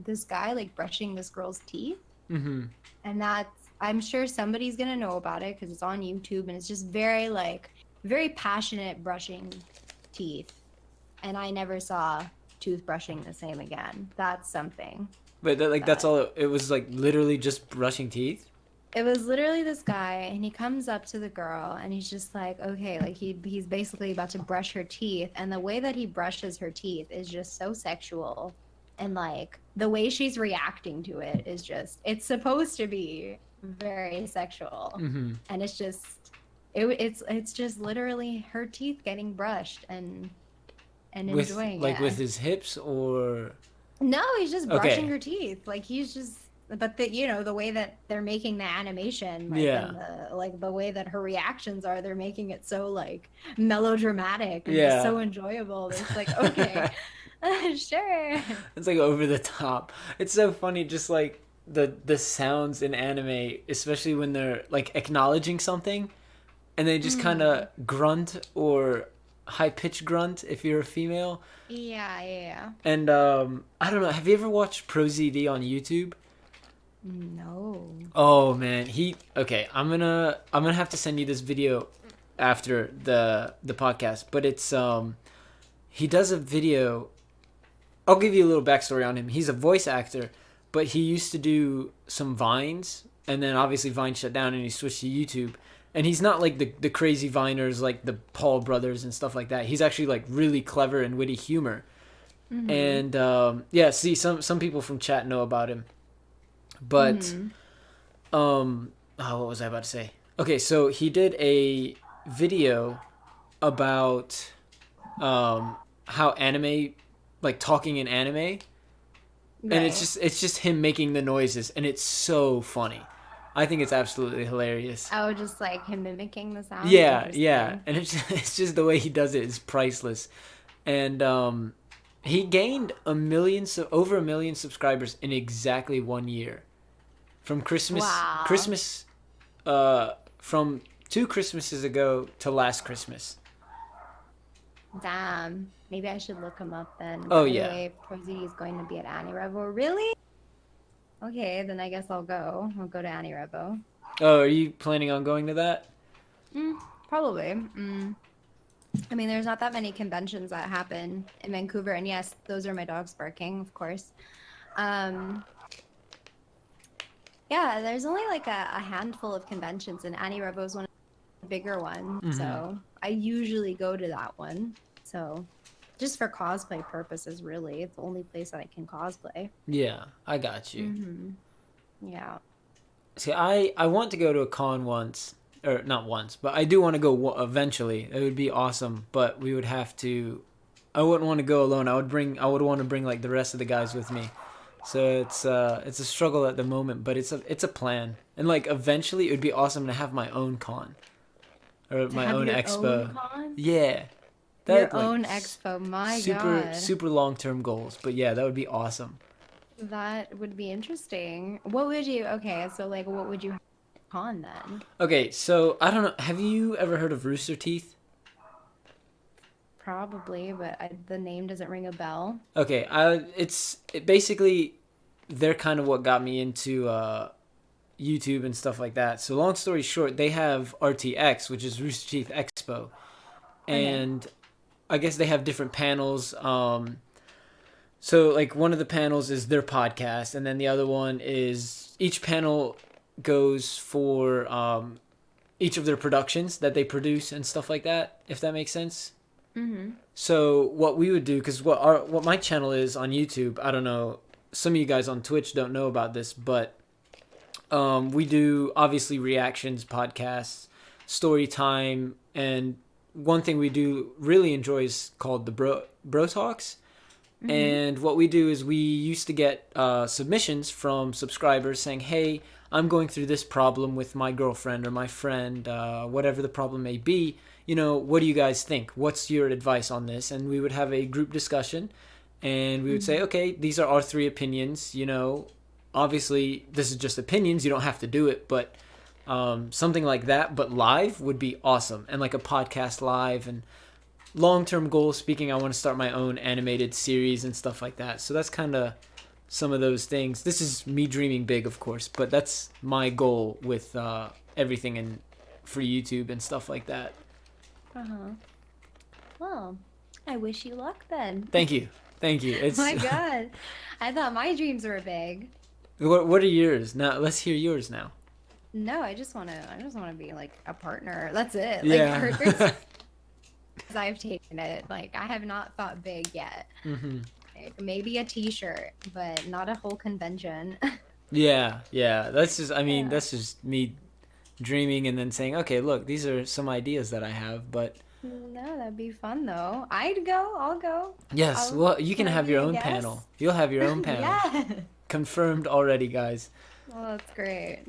Speaker 2: this guy like brushing this girl's teeth,
Speaker 1: Mm-hmm.
Speaker 2: and that's I'm sure somebody's gonna know about it because it's on YouTube, and it's just very like very passionate brushing teeth, and I never saw toothbrushing the same again. That's something.
Speaker 1: But that's
Speaker 2: That
Speaker 1: all. It was like literally just brushing teeth.
Speaker 2: it was literally this guy, and he comes up to the girl, and he's just like, okay, like he's basically about to brush her teeth, and the way that he brushes her teeth is just so sexual, and like the way she's reacting to it is just it's supposed to be very sexual,
Speaker 1: Mm-hmm.
Speaker 2: and it's just literally her teeth getting brushed and
Speaker 1: With
Speaker 2: enjoying
Speaker 1: like with
Speaker 2: it.
Speaker 1: his hips or
Speaker 2: No, he's just brushing
Speaker 1: okay.
Speaker 2: her teeth. Like he's just but the way that they're making the animation, like
Speaker 1: Yeah.
Speaker 2: and the way that her reactions are, they're making it so like melodramatic and just
Speaker 1: Yeah.
Speaker 2: so enjoyable. It's like, okay, sure.
Speaker 1: It's like over the top. It's so funny, just like the sounds in anime, especially when they're like acknowledging something, and they just kind
Speaker 2: Mm.
Speaker 1: of grunt or high pitched grunt if you're a female.
Speaker 2: Yeah, yeah.
Speaker 1: And I don't know. Have you ever watched ProZD on YouTube?
Speaker 2: No.
Speaker 1: Oh man, he okay. I'm gonna have to send you this video after the podcast, but it's he does a video. I'll give you a little backstory on him. He's a voice actor, but he used to do some Vines, and then obviously Vine shut down, and he switched to YouTube. And he's not like the crazy Viners like the Paul brothers and stuff like that. He's actually like really clever and witty humor.
Speaker 2: Mm-hmm.
Speaker 1: And yeah, see, some people from chat know about him, but
Speaker 2: Mm-hmm.
Speaker 1: oh, what was I about to say? Okay, so he did a video about how anime, like talking in anime, and
Speaker 2: Right.
Speaker 1: it's just him making the noises, and it's so funny. I think it's absolutely hilarious.
Speaker 2: Oh, just like him mimicking the sounds.
Speaker 1: Yeah, yeah,
Speaker 2: Interesting.
Speaker 1: and it's just the way he does it is priceless, and he gained over a million subscribers in exactly 1 year, from
Speaker 2: Wow.
Speaker 1: from 2 Christmases ago to last Christmas.
Speaker 2: Damn. Maybe I should look him up then.
Speaker 1: Oh
Speaker 2: By the
Speaker 1: yeah.
Speaker 2: way, Prosy is going to be at Annie Revo. Really? Okay, then I guess I'll go. I'll go to Annie Revo.
Speaker 1: Oh, are you planning on going to that?
Speaker 2: Probably. I mean, there's not that many conventions that happen in Vancouver, and yes, those are my dogs barking, of course. Um, yeah, there's only like a handful of conventions, and Annie Revo is one of the bigger ones.
Speaker 1: Mm-hmm.
Speaker 2: So I usually go to that one. So just for cosplay purposes, really, it's the only place that I can cosplay.
Speaker 1: Yeah, I got you.
Speaker 2: Yeah.
Speaker 1: See, I want to go to a con once, or not once, but I do want to go eventually. It would be awesome, but we would have to. I wouldn't want to go alone. I would want to bring like the rest of the guys with me. So it's a struggle at the moment, but it's a plan. And like eventually, it would be awesome to have my own con or
Speaker 2: To
Speaker 1: my
Speaker 2: have
Speaker 1: own
Speaker 2: your own
Speaker 1: expo.
Speaker 2: con?
Speaker 1: Yeah, that
Speaker 2: Your
Speaker 1: like
Speaker 2: own expo. My
Speaker 1: super
Speaker 2: God.
Speaker 1: super long term goals. But yeah, that would be awesome.
Speaker 2: That would be interesting. What would you, okay, so like what would you have con then?
Speaker 1: Okay, so I don't know. Have you ever heard of Rooster Teeth?
Speaker 2: Probably, but the name doesn't ring a bell.
Speaker 1: Okay, basically they're kind of what got me into YouTube and stuff like that. So long story short, they have RTX, which is Rooster Teeth Expo,
Speaker 2: Okay.
Speaker 1: and I guess they have different panels. So like one of the panels is their podcast, and then the other one is each panel goes for each of their productions that they produce and stuff like that. If that makes sense.
Speaker 2: Mm-hmm.
Speaker 1: So what we would do, because what my channel is on YouTube, I don't know, some of you guys on Twitch don't know about this, but we do obviously reactions, podcasts, story time, And one thing we do really enjoy is called the bro talks.
Speaker 2: Mm-hmm.
Speaker 1: And what we do is we used to get submissions from subscribers saying, "Hey, I'm going through this problem with my girlfriend or my friend, whatever the problem may be. You know, what do you guys think? What's your advice on this?" And we would have a group discussion, and we would say,
Speaker 2: Mm-hmm.
Speaker 1: "Okay, these are our three opinions. You know, obviously this is just opinions. You don't have to do it, but something like that, but live would be awesome, and like a podcast live and." Long-term goal speaking, I want to start my own animated series and stuff like that. So that's kind of some of those things. This is me dreaming big, of course, but that's my goal with everything and for YouTube and stuff like that.
Speaker 2: Uh-huh. Well, I wish you luck then.
Speaker 1: Thank you. Thank you. It's
Speaker 2: My God. I thought my dreams were big.
Speaker 1: what are yours? Now, let's hear yours now.
Speaker 2: No, I just wanna be like a partner. That's it. Like partners,
Speaker 1: Yeah.
Speaker 2: as I've taken it. Like I have not thought big yet.
Speaker 1: hmm
Speaker 2: Like, maybe a t-shirt, but not a whole convention.
Speaker 1: Yeah, yeah. That's just I mean,
Speaker 2: Yeah.
Speaker 1: that's just me dreaming and then saying, "Okay, look, these are some ideas that I have." But
Speaker 2: No, that'd be fun though. I'd go. I'll go.
Speaker 1: yes,
Speaker 2: I'll.
Speaker 1: well, you can
Speaker 2: Can I
Speaker 1: have
Speaker 2: be
Speaker 1: your
Speaker 2: a
Speaker 1: own panel.
Speaker 2: guest?
Speaker 1: You'll have your own panel.
Speaker 2: Yeah.
Speaker 1: Confirmed already, guys.
Speaker 2: Well, that's great.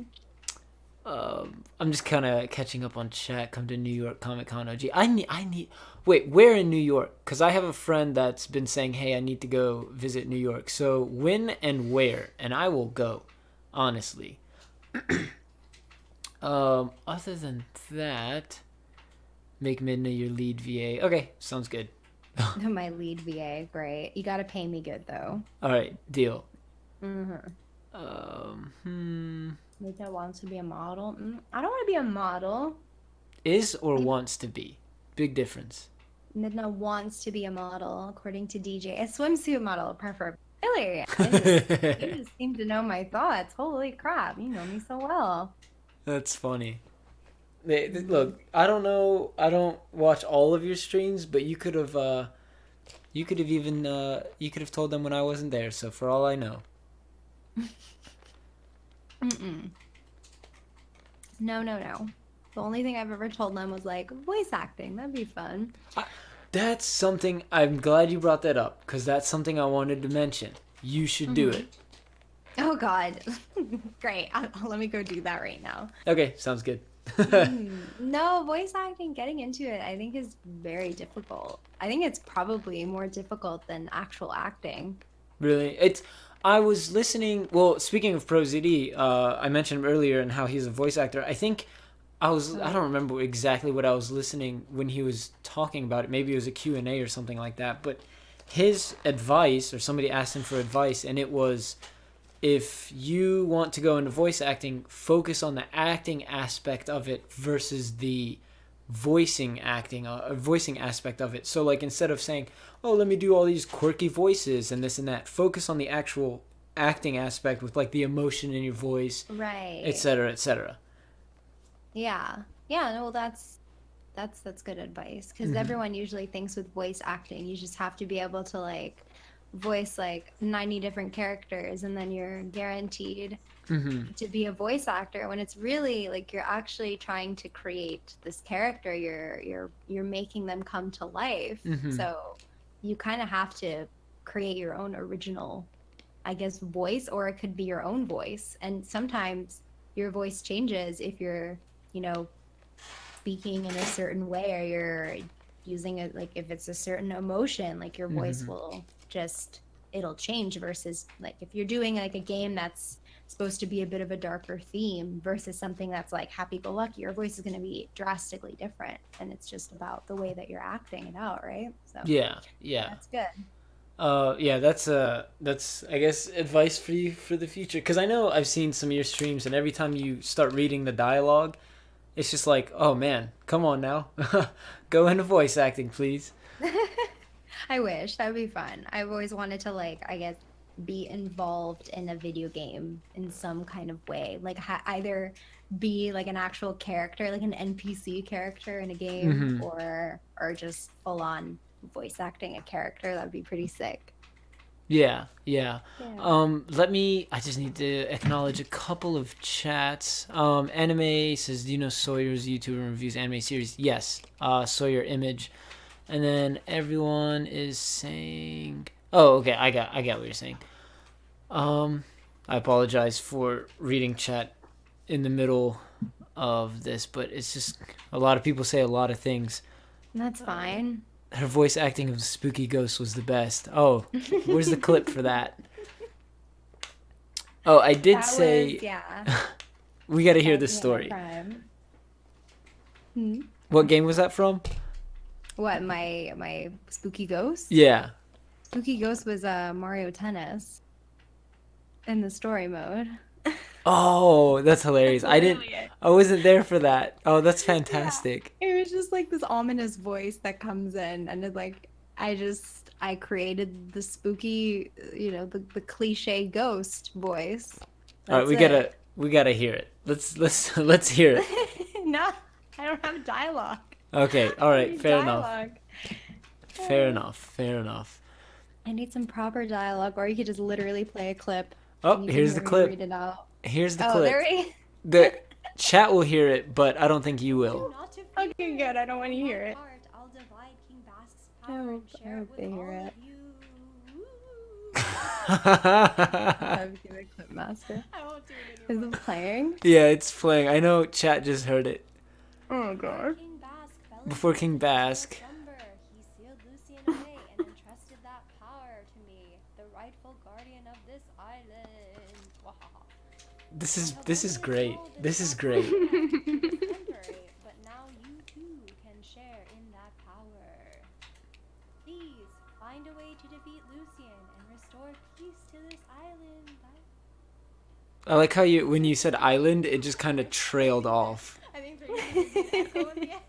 Speaker 1: I'm just kind of catching up on chat. Come to New York Comic Con OG. I need. Wait, where in New York? Because I have a friend that's been saying, "Hey, I need to go visit New York." So when and where? And I will go. Honestly. Other than that, make Midna your lead VA. Okay, sounds good.
Speaker 2: My lead VA, great. You gotta pay me good though.
Speaker 1: All right, deal.
Speaker 2: Mm-hmm.
Speaker 1: Hmm.
Speaker 2: Mika wants to be a model. I don't want to be a model.
Speaker 1: Is or
Speaker 2: Like,
Speaker 1: wants to be. Big difference.
Speaker 2: Midna wants to be a model, according to DJ. A swimsuit model, preferably. Really? You just seem to know my thoughts. Holy crap, you know me so well.
Speaker 1: That's funny.
Speaker 2: Mhm.
Speaker 1: Look, I don't know. I don't watch all of your streams, but you could have even, you could have told them when I wasn't there. So for all I know,
Speaker 2: Mm-mm. No, no, no. The only thing I've ever told them was like voice acting. That'd be fun.
Speaker 1: I, that's something. I'm glad you brought that up because that's something I wanted to mention. You should do
Speaker 2: Hmm.
Speaker 1: it.
Speaker 2: Oh God. Great. Let me go do that right now.
Speaker 1: Okay, sounds good.
Speaker 2: No, voice acting, getting into it, I think is very difficult. I think it's probably more difficult than actual acting.
Speaker 1: Really, it's. I was listening. Well, speaking of ProZD, I mentioned him earlier and how he's a voice actor. I think I was. I
Speaker 2: Uh,
Speaker 1: don't remember exactly what I was listening when he was talking about it. Maybe it was a Q and A or something like that. But his advice, or somebody asked him for advice, and it was, if you want to go into voice acting, focus on the acting aspect of it versus the voicing aspect of it. So like instead of saying, "Oh, let me do all these quirky voices and this and that," focus on the actual acting aspect with like the emotion in your voice,
Speaker 2: right.
Speaker 1: etc., etc.
Speaker 2: Yeah. Yeah, no, well, that's good advice because
Speaker 1: Mm-hmm.
Speaker 2: everyone usually thinks with voice acting, you just have to be able to like voice like 90 different characters and then you're guaranteed
Speaker 1: Mm-hmm.
Speaker 2: to be a voice actor when it's really like you're actually trying to create this character. You're making them come to life.
Speaker 1: Mm-hmm.
Speaker 2: So you kind of have to create your own original, I guess, voice, or it could be your own voice. And sometimes your voice changes if you're, you know, speaking in a certain way or you're using it like if it's a certain emotion, like your voice
Speaker 1: Mm-hmm.
Speaker 2: will just it'll change versus like if you're doing like a game that's supposed to be a bit of a darker theme versus something that's like happy go lucky, your voice is going to be drastically different and it's just about the way that you're acting it out, right? So
Speaker 1: Yeah, yeah.
Speaker 2: that's good.
Speaker 1: Yeah, that's I guess advice for you for the future. Because I know I've seen some of your streams, and every time you start reading the dialogue, it's just like, oh man, come on now, go into voice acting, please.
Speaker 2: I wish that would be fun. I've always wanted to like, I guess, be involved in a video game in some kind of way. Like either be like an actual character, like an NPC character in a game,
Speaker 1: Mm-hmm.
Speaker 2: or just full on voice acting a character. That would be pretty sick.
Speaker 1: Yeah, yeah.
Speaker 2: Yeah.
Speaker 1: I just need to acknowledge a couple of chats. Anime says, do you know Sawyer's YouTuber reviews anime series? Yes. Sawyer Image. And then everyone is saying, oh, okay, I got what you're saying. Um, I apologize for reading chat in the middle of this, but it's just a lot of people say a lot of things.
Speaker 2: That's fine.
Speaker 1: Her voice acting of the spooky ghost was the best. Oh, where's the clip for that? Oh, I did
Speaker 2: That
Speaker 1: say
Speaker 2: was, yeah.
Speaker 1: we got to hear
Speaker 2: That
Speaker 1: the
Speaker 2: was me at my
Speaker 1: story.
Speaker 2: prime. Hmm?
Speaker 1: What game was that from?
Speaker 2: What, my spooky ghost?
Speaker 1: Yeah.
Speaker 2: Spooky ghost was Mario Tennis in the story mode.
Speaker 1: Oh, that's hilarious.
Speaker 2: That's
Speaker 1: I didn't.
Speaker 2: literally it.
Speaker 1: I wasn't there for that. Oh, that's
Speaker 2: Yeah.
Speaker 1: fantastic.
Speaker 2: It was just like this ominous voice that comes in, and it like I created the spooky, the cliche ghost voice.
Speaker 1: All right,
Speaker 2: That's it.
Speaker 1: we gotta hear it. Let's hear it.
Speaker 2: No, I don't have dialogue.
Speaker 1: Okay. All
Speaker 2: I
Speaker 1: right.
Speaker 2: need
Speaker 1: Fair enough.
Speaker 2: dialogue.
Speaker 1: Fair enough. Fair enough.
Speaker 2: I need some proper dialogue, or you could just literally play a clip
Speaker 1: Oh,
Speaker 2: and you can
Speaker 1: here's the
Speaker 2: hear me
Speaker 1: clip.
Speaker 2: read it out.
Speaker 1: Here's the
Speaker 2: Oh,
Speaker 1: clip.
Speaker 2: there we
Speaker 1: The chat will hear it, but I don't think you will.
Speaker 3: Not to
Speaker 2: Okay,
Speaker 3: fear.
Speaker 2: good. I don't want to
Speaker 3: For
Speaker 2: hear
Speaker 3: my
Speaker 2: it.
Speaker 3: part, I'll divide King Bask's
Speaker 2: I
Speaker 3: power and
Speaker 2: hope, I
Speaker 3: share it
Speaker 2: hope
Speaker 3: with
Speaker 2: they hear
Speaker 3: all
Speaker 2: it.
Speaker 3: of you.
Speaker 2: I'll be the clip master.
Speaker 3: I won't do it
Speaker 2: Is
Speaker 3: anymore.
Speaker 2: it playing?
Speaker 1: Yeah, it's playing. I know chat just heard it.
Speaker 2: Oh god.
Speaker 3: King Bask fell
Speaker 1: Before
Speaker 3: into
Speaker 1: King
Speaker 3: a deep
Speaker 1: Bask.
Speaker 3: slumber. He sealed Lucian away and entrusted that power to me, the rightful guardian of this island. Wahaha.
Speaker 1: This is great. This is great.
Speaker 3: Temporary, but now you too can share in that power. Please find a way to defeat Lucian and restore peace to this island.
Speaker 1: I like how you when you said island, it just kind of trailed off.
Speaker 3: I think they're going to echo in the end.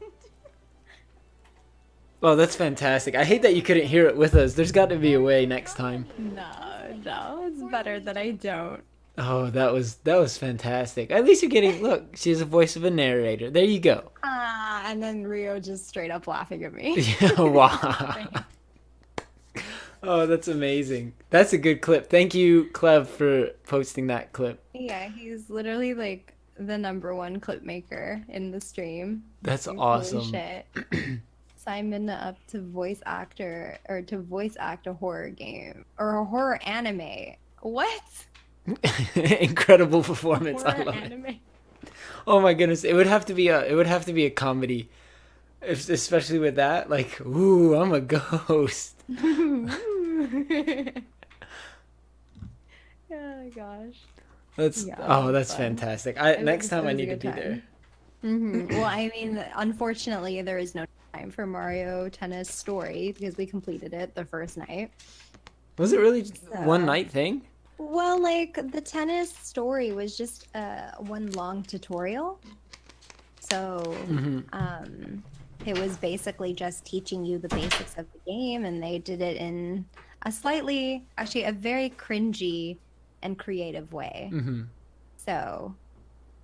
Speaker 1: Oh, that's fantastic. I hate that you couldn't hear it with us. There's got to be a way next time.
Speaker 2: No, it's better that I don't.
Speaker 1: Oh, that was fantastic. At least you're getting look. She has a voice of a narrator. There you go.
Speaker 2: And then Rio just straight up laughing at me.
Speaker 1: Yeah, wow. Oh, that's amazing. That's a good clip. Thank you, Clev, for posting that clip.
Speaker 2: Yeah, he's literally like the #1 clip maker in the stream.
Speaker 1: That's
Speaker 2: Like,
Speaker 1: awesome.
Speaker 2: holy shit. Sign Midna up to voice actor or to voice act a horror game or a horror anime. What?
Speaker 1: Incredible performance. I
Speaker 2: Horror
Speaker 1: love it.
Speaker 2: anime.
Speaker 1: Oh my goodness, it would have to be a comedy, especially with that. Like, ooh, I'm a ghost.
Speaker 2: Oh gosh.
Speaker 1: That's
Speaker 2: Yeah,
Speaker 1: oh,
Speaker 2: that's
Speaker 1: that's
Speaker 2: fun.
Speaker 1: fantastic.
Speaker 2: It
Speaker 1: Next
Speaker 2: was-
Speaker 1: time
Speaker 2: it
Speaker 1: I
Speaker 2: was a
Speaker 1: need to
Speaker 2: good
Speaker 1: be
Speaker 2: time.
Speaker 1: there.
Speaker 2: Well, I mean, unfortunately, there is no time for Mario Tennis Story because we completed it the first night.
Speaker 1: Was it really just one
Speaker 2: So-
Speaker 1: night thing?
Speaker 2: Well, like the tennis story was just one long tutorial. So, it was basically just teaching you the basics of the game, and they did it in actually a very cringy and creative way. So,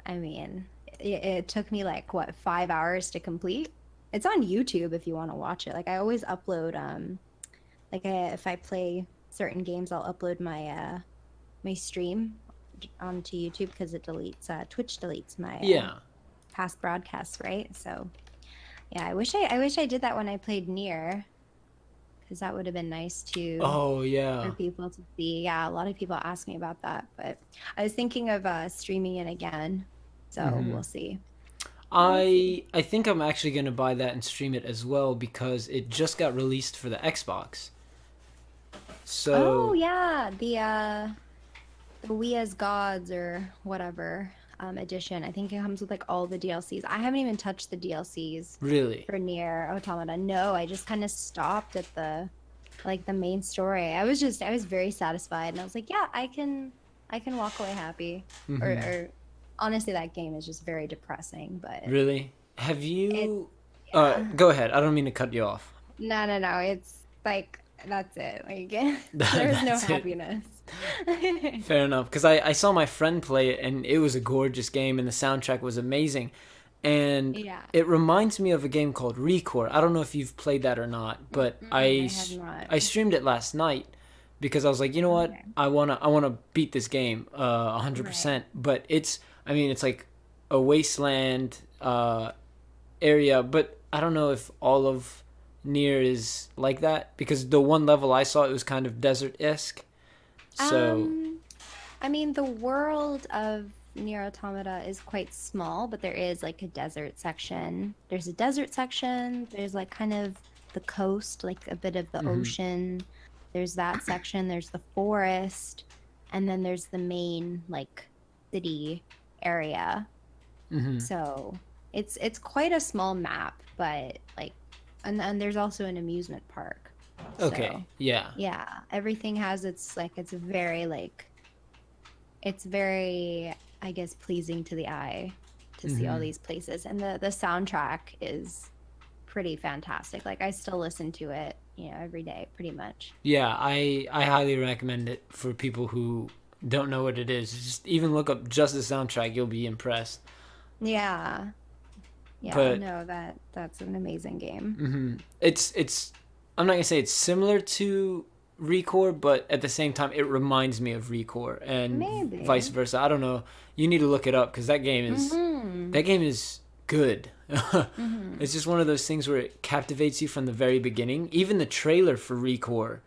Speaker 2: I mean, it took me like what 5 hours to complete. It's on YouTube if you want to watch it. Like I always upload, if I play certain games, I'll upload my stream onto YouTube because it deletes Twitch deletes my
Speaker 1: Yeah.
Speaker 2: past broadcasts, right? So yeah, I wish I did that when I played Nier because that would have been nice to
Speaker 1: Oh
Speaker 2: for
Speaker 1: yeah.
Speaker 2: people to see. Yeah, a lot of people ask me about that, but I was thinking of streaming it again. So we'll see.
Speaker 1: I think I'm actually gonna buy that and stream it as well because it just got released for the Xbox. So
Speaker 2: Oh yeah, the We as Gods or whatever edition. I think it comes with like all the DLCs. I haven't even touched the DLCs
Speaker 1: really,
Speaker 2: for Nier Automata. No, I just kind of stopped at the main story. I was very satisfied, and I was like, yeah, I can walk away happy. Or honestly, that game is just very depressing. But
Speaker 1: really, have you?
Speaker 2: yeah.
Speaker 1: Go ahead. I don't mean to cut you off.
Speaker 2: no, it's like that's it. Like there's no
Speaker 1: That's it.
Speaker 2: happiness.
Speaker 1: Fair enough, because I saw my friend play it and it was a gorgeous game and the soundtrack was amazing, and
Speaker 2: Yeah.
Speaker 1: it reminds me of a game called Recore. I don't know if you've played that or not, but
Speaker 2: I have not.
Speaker 1: I streamed it last night, because I was like, you know what,
Speaker 2: Okay.
Speaker 1: I wanna beat this game 100%. But I mean, it's like a wasteland area, but I don't know if all of Near is like that, because the one level I saw, it was kind of desert-esque. So,
Speaker 2: Um, I mean, the world of Nier Automata is quite small, but there is like a desert section. There's a desert section. There's like kind of the coast, like a bit of the
Speaker 1: mhm,
Speaker 2: ocean. There's that section. There's the forest, and then there's the main like city area.
Speaker 1: mhm.
Speaker 2: So it's quite a small map, but like, and there's also an amusement park.
Speaker 1: Okay,
Speaker 2: So
Speaker 1: yeah.
Speaker 2: yeah, everything has its like it's very like it's very, I guess, pleasing to the eye to see all
Speaker 1: Mhm.
Speaker 2: these places. And the soundtrack is pretty fantastic. Like I still listen to it, every day pretty much.
Speaker 1: Yeah, I highly recommend it for people who don't know what it is. Just even look up just the soundtrack, you'll be impressed.
Speaker 2: Yeah. Yeah,
Speaker 1: But
Speaker 2: no, that's an amazing game.
Speaker 1: it's I'm not gonna say it's similar to Recore, but at the same time, it reminds me of Recore and vice
Speaker 2: Maybe.
Speaker 1: versa. I don't know. You need to look it up because
Speaker 2: Mhm.
Speaker 1: that game is good.
Speaker 2: Mhm.
Speaker 1: It's just one of those things where it captivates you from the very beginning. Even the trailer for Recore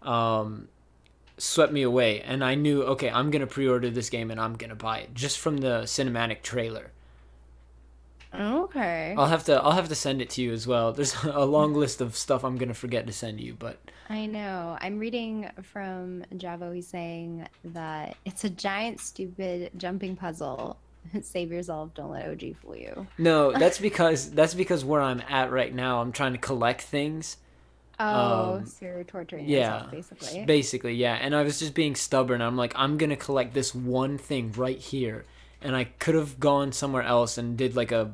Speaker 1: um, swept me away, and I knew, okay, I'm gonna pre-order this game and I'm gonna buy it just from the cinematic trailer.
Speaker 2: Okay.
Speaker 1: I'll have to send it to you as well. There's a long list of stuff I'm gonna forget to send you, but
Speaker 2: I know. I'm reading from Javo. He's saying that it's a giant, stupid jumping puzzle. Save yourself. Don't let OG fool you.
Speaker 1: no, that's because where I'm at right now, I'm trying to collect things.
Speaker 2: Oh,
Speaker 1: Um,
Speaker 2: so you're torturing yourself,
Speaker 1: yeah,
Speaker 2: basically.
Speaker 1: basically, yeah. And I was just being stubborn. I'm like, I'm gonna collect this one thing right here, and I could have gone somewhere else and did like a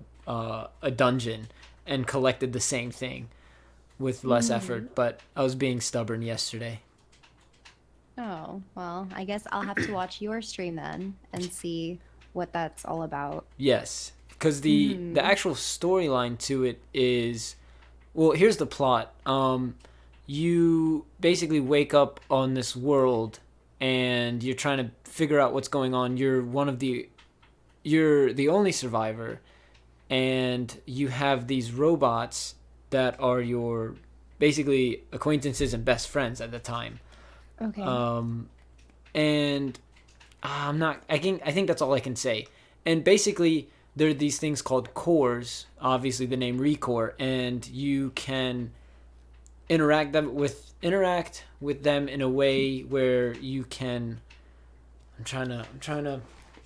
Speaker 1: dungeon and collected the same thing with less
Speaker 2: Hmm.
Speaker 1: effort. But I was being stubborn yesterday.
Speaker 2: Oh, well, I guess I'll have to watch your stream then and see what that's all about.
Speaker 1: Yes, because the
Speaker 2: Hmm.
Speaker 1: actual storyline to it is, well, here's the plot. You basically wake up on this world, and you're trying to figure out what's going on. You're the only survivor, and you have these robots that are your basically acquaintances and best friends at the time.
Speaker 2: Okay.
Speaker 1: Um, and I'm not. I think that's all I can say. And basically, there are these things called cores. Obviously, the name Recore, and you can interact with them in a way where you can. I'm trying to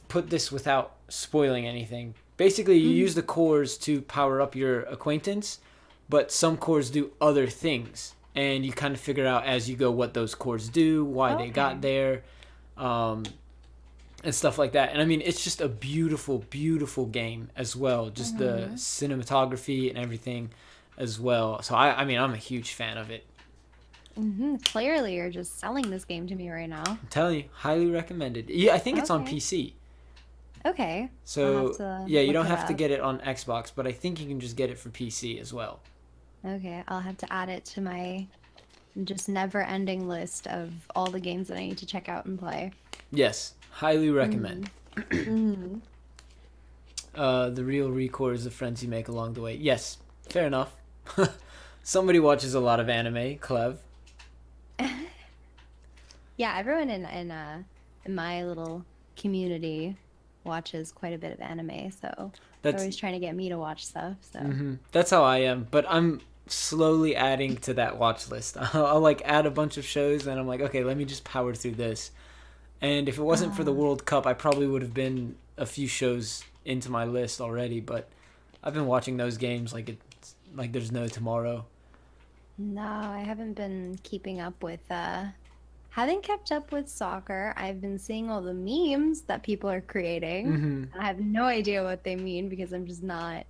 Speaker 1: put this without spoiling anything. Basically, you use the
Speaker 2: Hmm.
Speaker 1: cores to power up your acquaintance, but some cores do other things, and you kind of figure out as you go what those cores do, why they got
Speaker 2: Okay.
Speaker 1: there, um, and stuff like that. And I mean, it's just a beautiful, beautiful game as well. Just the
Speaker 2: Hmm.
Speaker 1: cinematography and everything as well. So I mean, I'm a huge fan of it.
Speaker 2: Hmm. Clearly, you're just selling this game to me right now.
Speaker 1: I'm telling you, highly recommended. Yeah, I think it's on
Speaker 2: Okay.
Speaker 1: PC.
Speaker 2: Okay. I'll have
Speaker 1: So
Speaker 2: to
Speaker 1: yeah, you
Speaker 2: look
Speaker 1: don't
Speaker 2: it
Speaker 1: have to
Speaker 2: up.
Speaker 1: get it on Xbox, but I think you can just get it for PC as well.
Speaker 2: Okay. I'll have to add it to my just never-ending list of all the games that I need to check out and play.
Speaker 1: Yes, highly recommend.
Speaker 2: Mm. Mm.
Speaker 1: The real Recore is the friends you make along the way. Yes, fair enough. Somebody watches a lot of anime, Clev.
Speaker 2: Yeah, everyone in my little community watches quite a bit of anime, so they're
Speaker 1: That's
Speaker 2: always trying to get me to watch stuff. So,
Speaker 1: that's how I am, but I'm slowly adding to that watch list. I'll like add a bunch of shows, and I'm like, okay, let me just power through this. And if it wasn't for the
Speaker 2: uh,
Speaker 1: World Cup, I probably would have been a few shows into my list already. But I've been watching those games like there's no tomorrow.
Speaker 2: no, I haven't been keeping up with haven't kept up with soccer. I've been seeing all the memes that people are creating.
Speaker 1: hmm
Speaker 2: I have no idea what they mean because I'm just not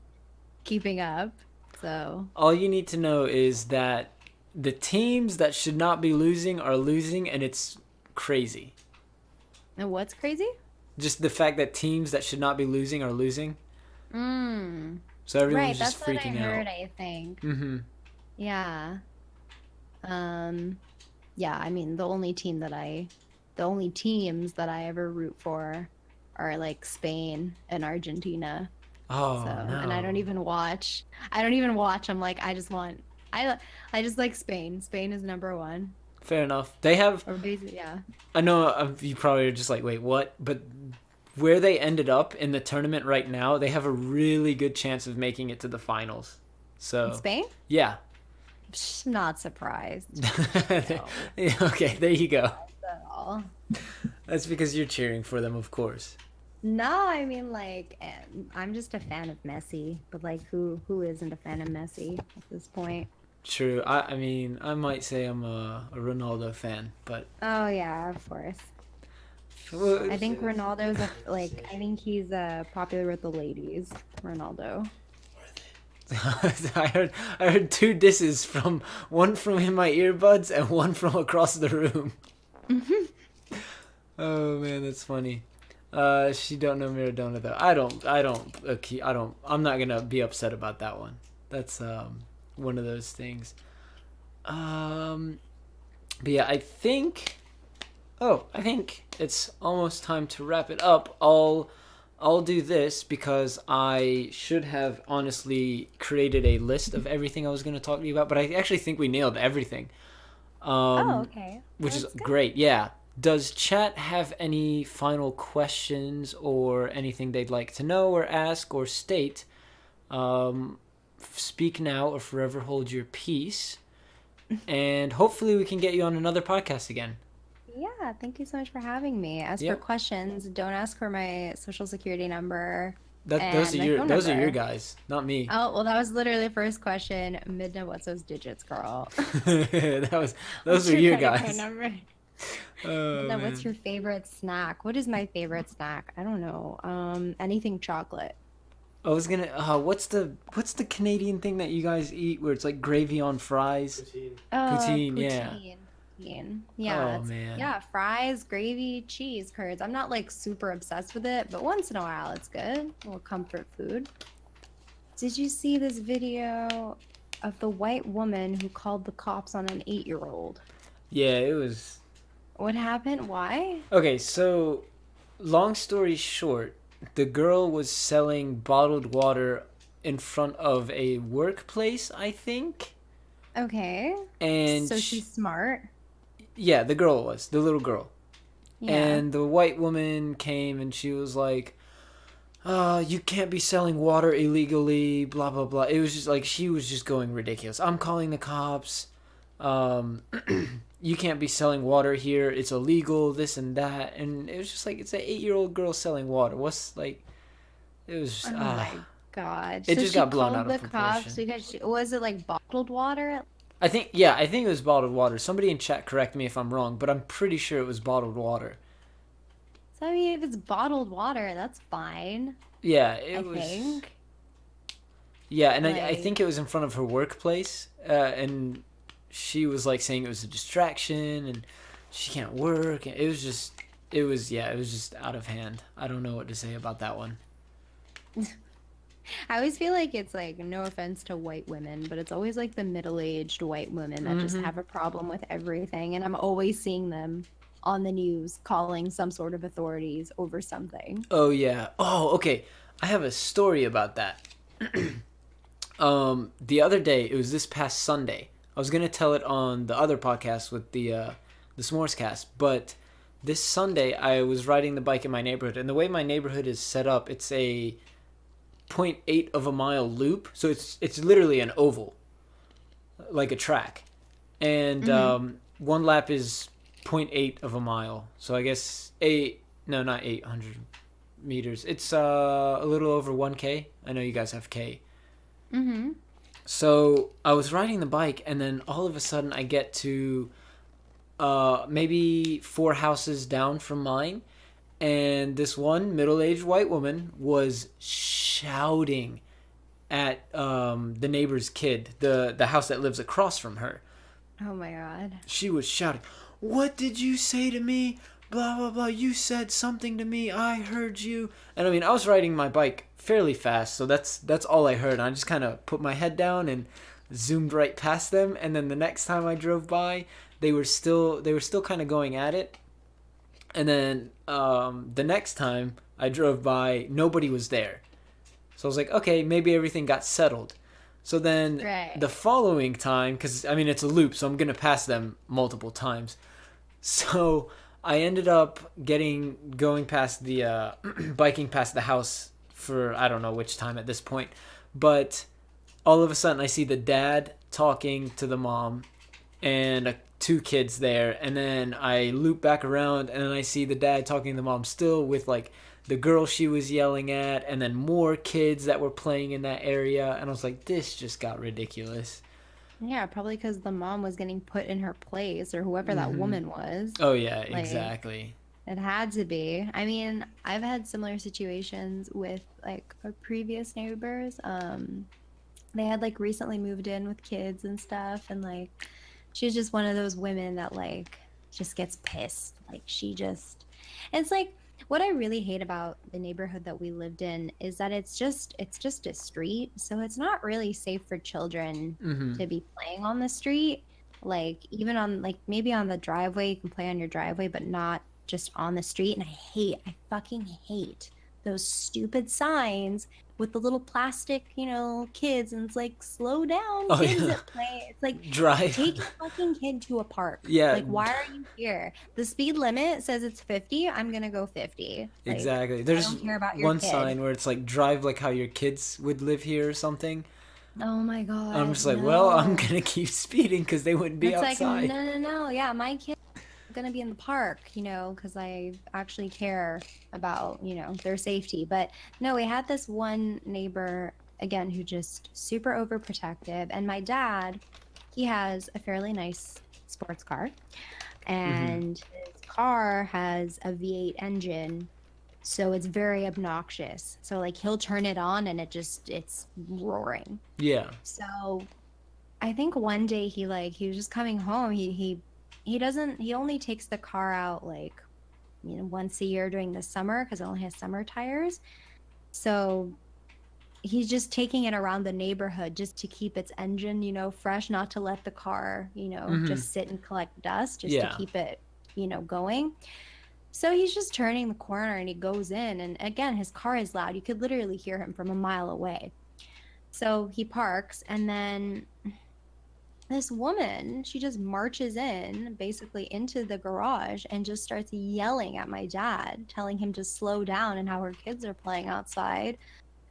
Speaker 2: keeping up. So,
Speaker 1: All you need to know is that the teams that should not be losing are losing, and it's crazy.
Speaker 2: and what's crazy?
Speaker 1: Just the fact that teams that should not be losing are losing,
Speaker 2: Mm.
Speaker 1: so everyone's
Speaker 2: Right,
Speaker 1: just
Speaker 2: that's what I
Speaker 1: freaking out.
Speaker 2: heard, I think.
Speaker 1: hmm
Speaker 2: Yeah. Um, yeah, I mean, the only teams that I ever root for are like Spain and Argentina. So,
Speaker 1: Oh
Speaker 2: and I
Speaker 1: no.
Speaker 2: don't even watch. I don't even watch. I'm like, I I just like Spain. Spain is number one.
Speaker 1: Fair enough. They have.
Speaker 2: Or basically, yeah.
Speaker 1: I know you probably are just like, wait, what? But where they ended up in the tournament right now, they have a really good chance of making it to the finals.
Speaker 2: In
Speaker 1: So,
Speaker 2: Spain?
Speaker 1: yeah.
Speaker 2: Psh, not surprised. No,
Speaker 1: Yeah, okay, there you go.
Speaker 2: at all.
Speaker 1: That's because you're cheering for them, of course.
Speaker 2: No, I mean like I'm just a fan of Messi, but like who isn't a fan of Messi at this point?
Speaker 1: True. I mean, I might say I'm a Ronaldo fan, but
Speaker 2: Oh yeah, of course.
Speaker 1: well,
Speaker 2: I think Ronaldo's like I think he's popular with the ladies. Ronaldo.
Speaker 1: I heard two disses from one from in my earbuds and one from across the room. Oh man, that's funny. She don't know Maradona though. I'm not gonna be upset about that one. That's one of those things. Um, but yeah, I think. Oh, I think it's almost time to wrap it up. I'll do this because I should have honestly created a list of everything I was going to talk to you about, but I actually think we nailed everything.
Speaker 2: Oh, okay.
Speaker 1: Which is
Speaker 2: That's good.
Speaker 1: great. Yeah. Does chat have any final questions or anything they'd like to know or ask or state? Um, Speak now or forever hold your peace. And hopefully we can get you on another podcast again.
Speaker 2: Yeah, thank you so much for having me. As for
Speaker 1: Yep.
Speaker 2: questions, don't ask for my social security number
Speaker 1: That
Speaker 2: and my phone
Speaker 1: those are your
Speaker 2: number.
Speaker 1: guys, not me.
Speaker 2: Oh, well, that was literally the first question. Midna, what's those digits, girl?
Speaker 1: That was those
Speaker 2: What's
Speaker 1: are
Speaker 2: your
Speaker 1: your
Speaker 2: credit card
Speaker 1: guys.
Speaker 2: number?
Speaker 1: Oh
Speaker 2: Midna, what's
Speaker 1: man.
Speaker 2: your favorite snack? What is my favorite snack? I don't know. Anything chocolate.
Speaker 1: I was gonna. What's the Canadian thing that you guys eat where it's like gravy on fries? Poutine. Yeah.
Speaker 2: Poutine. Poutine. Yeah,
Speaker 1: Oh man.
Speaker 2: yeah, fries, gravy, cheese curds. I'm not like super obsessed with it, but once in a while it's good. A little comfort food. Did you see this video of the white woman who called the cops on an 8-year-old?
Speaker 1: Yeah. It was.
Speaker 2: What happened? Why?
Speaker 1: Okay. So, long story short, the girl was selling bottled water in front of a workplace, I think,
Speaker 2: Okay.
Speaker 1: and
Speaker 2: So she's smart.
Speaker 1: yeah, the girl was the little girl.
Speaker 2: Yeah.
Speaker 1: And the white woman came and she was like, you can't be selling water illegally, blah, blah, blah. It was just like, she was just going ridiculous. I'm calling the cops. Um, you can't be selling water here. It's illegal, this and that. And it was just like, it's an 8-year-old girl selling water. What's like, it was just,
Speaker 2: Oh my God.
Speaker 1: It
Speaker 2: So
Speaker 1: just
Speaker 2: she
Speaker 1: got blown
Speaker 2: called
Speaker 1: out of
Speaker 2: the cops
Speaker 1: proportion.
Speaker 2: because was it like bottled water?
Speaker 1: I think it was bottled water. Somebody in chat correct me if I'm wrong, but I'm pretty sure it was bottled water.
Speaker 2: So I mean, if it's bottled water, that's fine.
Speaker 1: Yeah,
Speaker 2: I
Speaker 1: it was.
Speaker 2: think.
Speaker 1: Yeah, and I
Speaker 2: Like,
Speaker 1: think it was in front of her workplace, and she was like saying it was a distraction and she can't work. And it was just out of hand. I don't know what to say about that one.
Speaker 2: I always feel like it's like no offense to white women, but it's always like the middle-aged white women that just have a problem with everything, and I'm always seeing them on the news calling some sort of authorities over something.
Speaker 1: Oh yeah. Oh, okay. I have a story about that. The other day, it was this past Sunday. I was gonna tell it on the other podcast with the S'mores cast, but this Sunday I was riding the bike in my neighborhood, and the way my neighborhood is set up, it's a point 0.8 of a mile loop, so it's literally an oval, like a track, and one lap is point 0.8 of a mile. So I guess not 800 meters. It's a little over 1K. I know you guys have K.
Speaker 2: Mm-hmm.
Speaker 1: So I was riding the bike, and then all of a sudden I get to maybe 4 houses down from mine, and this one middle-aged white woman was shouting at the neighbor's kid, the house that lives across from her.
Speaker 2: Oh my God.
Speaker 1: She was shouting, "What did you say to me? Blah, blah, blah. You said something to me. I heard you." And I mean, I was riding my bike fairly fast, so that's all I heard. I just kind of put my head down and zoomed right past them. And then the next time I drove by, they were still kind of going at it. And then the next time I drove by, nobody was there. So I was like, okay, maybe everything got settled. So then
Speaker 2: Right.
Speaker 1: the following time, because I mean it's a loop, so I'm gonna pass them multiple times. So I ended up going past the biking past the house for I don't know which time at this point, but all of a sudden I see the dad talking to the mom and two kids there, and then I loop back around and then I see the dad talking to the mom still with like the girl she was yelling at, and then more kids that were playing in that area, and I was like, this just got ridiculous.
Speaker 2: Yeah, probably because the mom was getting put in her place or whoever that woman was.
Speaker 1: Oh yeah,
Speaker 2: Like,
Speaker 1: exactly.
Speaker 2: it had to be. I mean, I've had similar situations with like our previous neighbors. They had like recently moved in with kids and stuff, and like she was just one of those women that like just gets pissed. Like she just, and it's like what I really hate about the neighborhood that we lived in is that it's just a street, so it's not really safe for children
Speaker 1: Mm-hmm.
Speaker 2: to be playing on the street. Like even on like maybe on the driveway, you can play on your driveway, but not just on the street. And I fucking hate those stupid signs with the little plastic, kids, and it's like, slow down,
Speaker 1: Oh
Speaker 2: kids
Speaker 1: yeah.
Speaker 2: that play. It's like,
Speaker 1: Drive.
Speaker 2: take your fucking kid to a park.
Speaker 1: Yeah,
Speaker 2: Like, why are you here? The speed limit says it's 50. I'm gonna go 50. Like,
Speaker 1: exactly.
Speaker 2: I
Speaker 1: There's
Speaker 2: don't care about your
Speaker 1: one
Speaker 2: kid.
Speaker 1: sign where it's like drive like how your kids would live here or something.
Speaker 2: Oh my
Speaker 1: I'm
Speaker 2: God,
Speaker 1: just like, well, I'm
Speaker 2: no.
Speaker 1: gonna keep speeding because they wouldn't be
Speaker 2: It's like, no,
Speaker 1: outside.
Speaker 2: no, no. Yeah, my kid gonna be in the park, because I actually care about, their safety. But no, we had this one neighbor again who just super overprotective. And my dad, he has a fairly nice sports car,
Speaker 1: Mm-hmm.
Speaker 2: and his car has a V8 engine, so it's very obnoxious. So like he'll turn it on and it's roaring.
Speaker 1: Yeah.
Speaker 2: So I think one day he was just coming home. He only takes the car out like, once a year during the summer because it only has summer tires. So he's just taking it around the neighborhood just to keep its engine, fresh, not to let the car,
Speaker 1: Mm-hmm.
Speaker 2: just sit and collect dust, just to
Speaker 1: Yeah.
Speaker 2: keep it, going. So he's just turning the corner and he goes in, and again his car is loud. You could literally hear him from a mile away. So he parks, and then this woman, she just marches in basically into the garage and just starts yelling at my dad, telling him to slow down and how her kids are playing outside,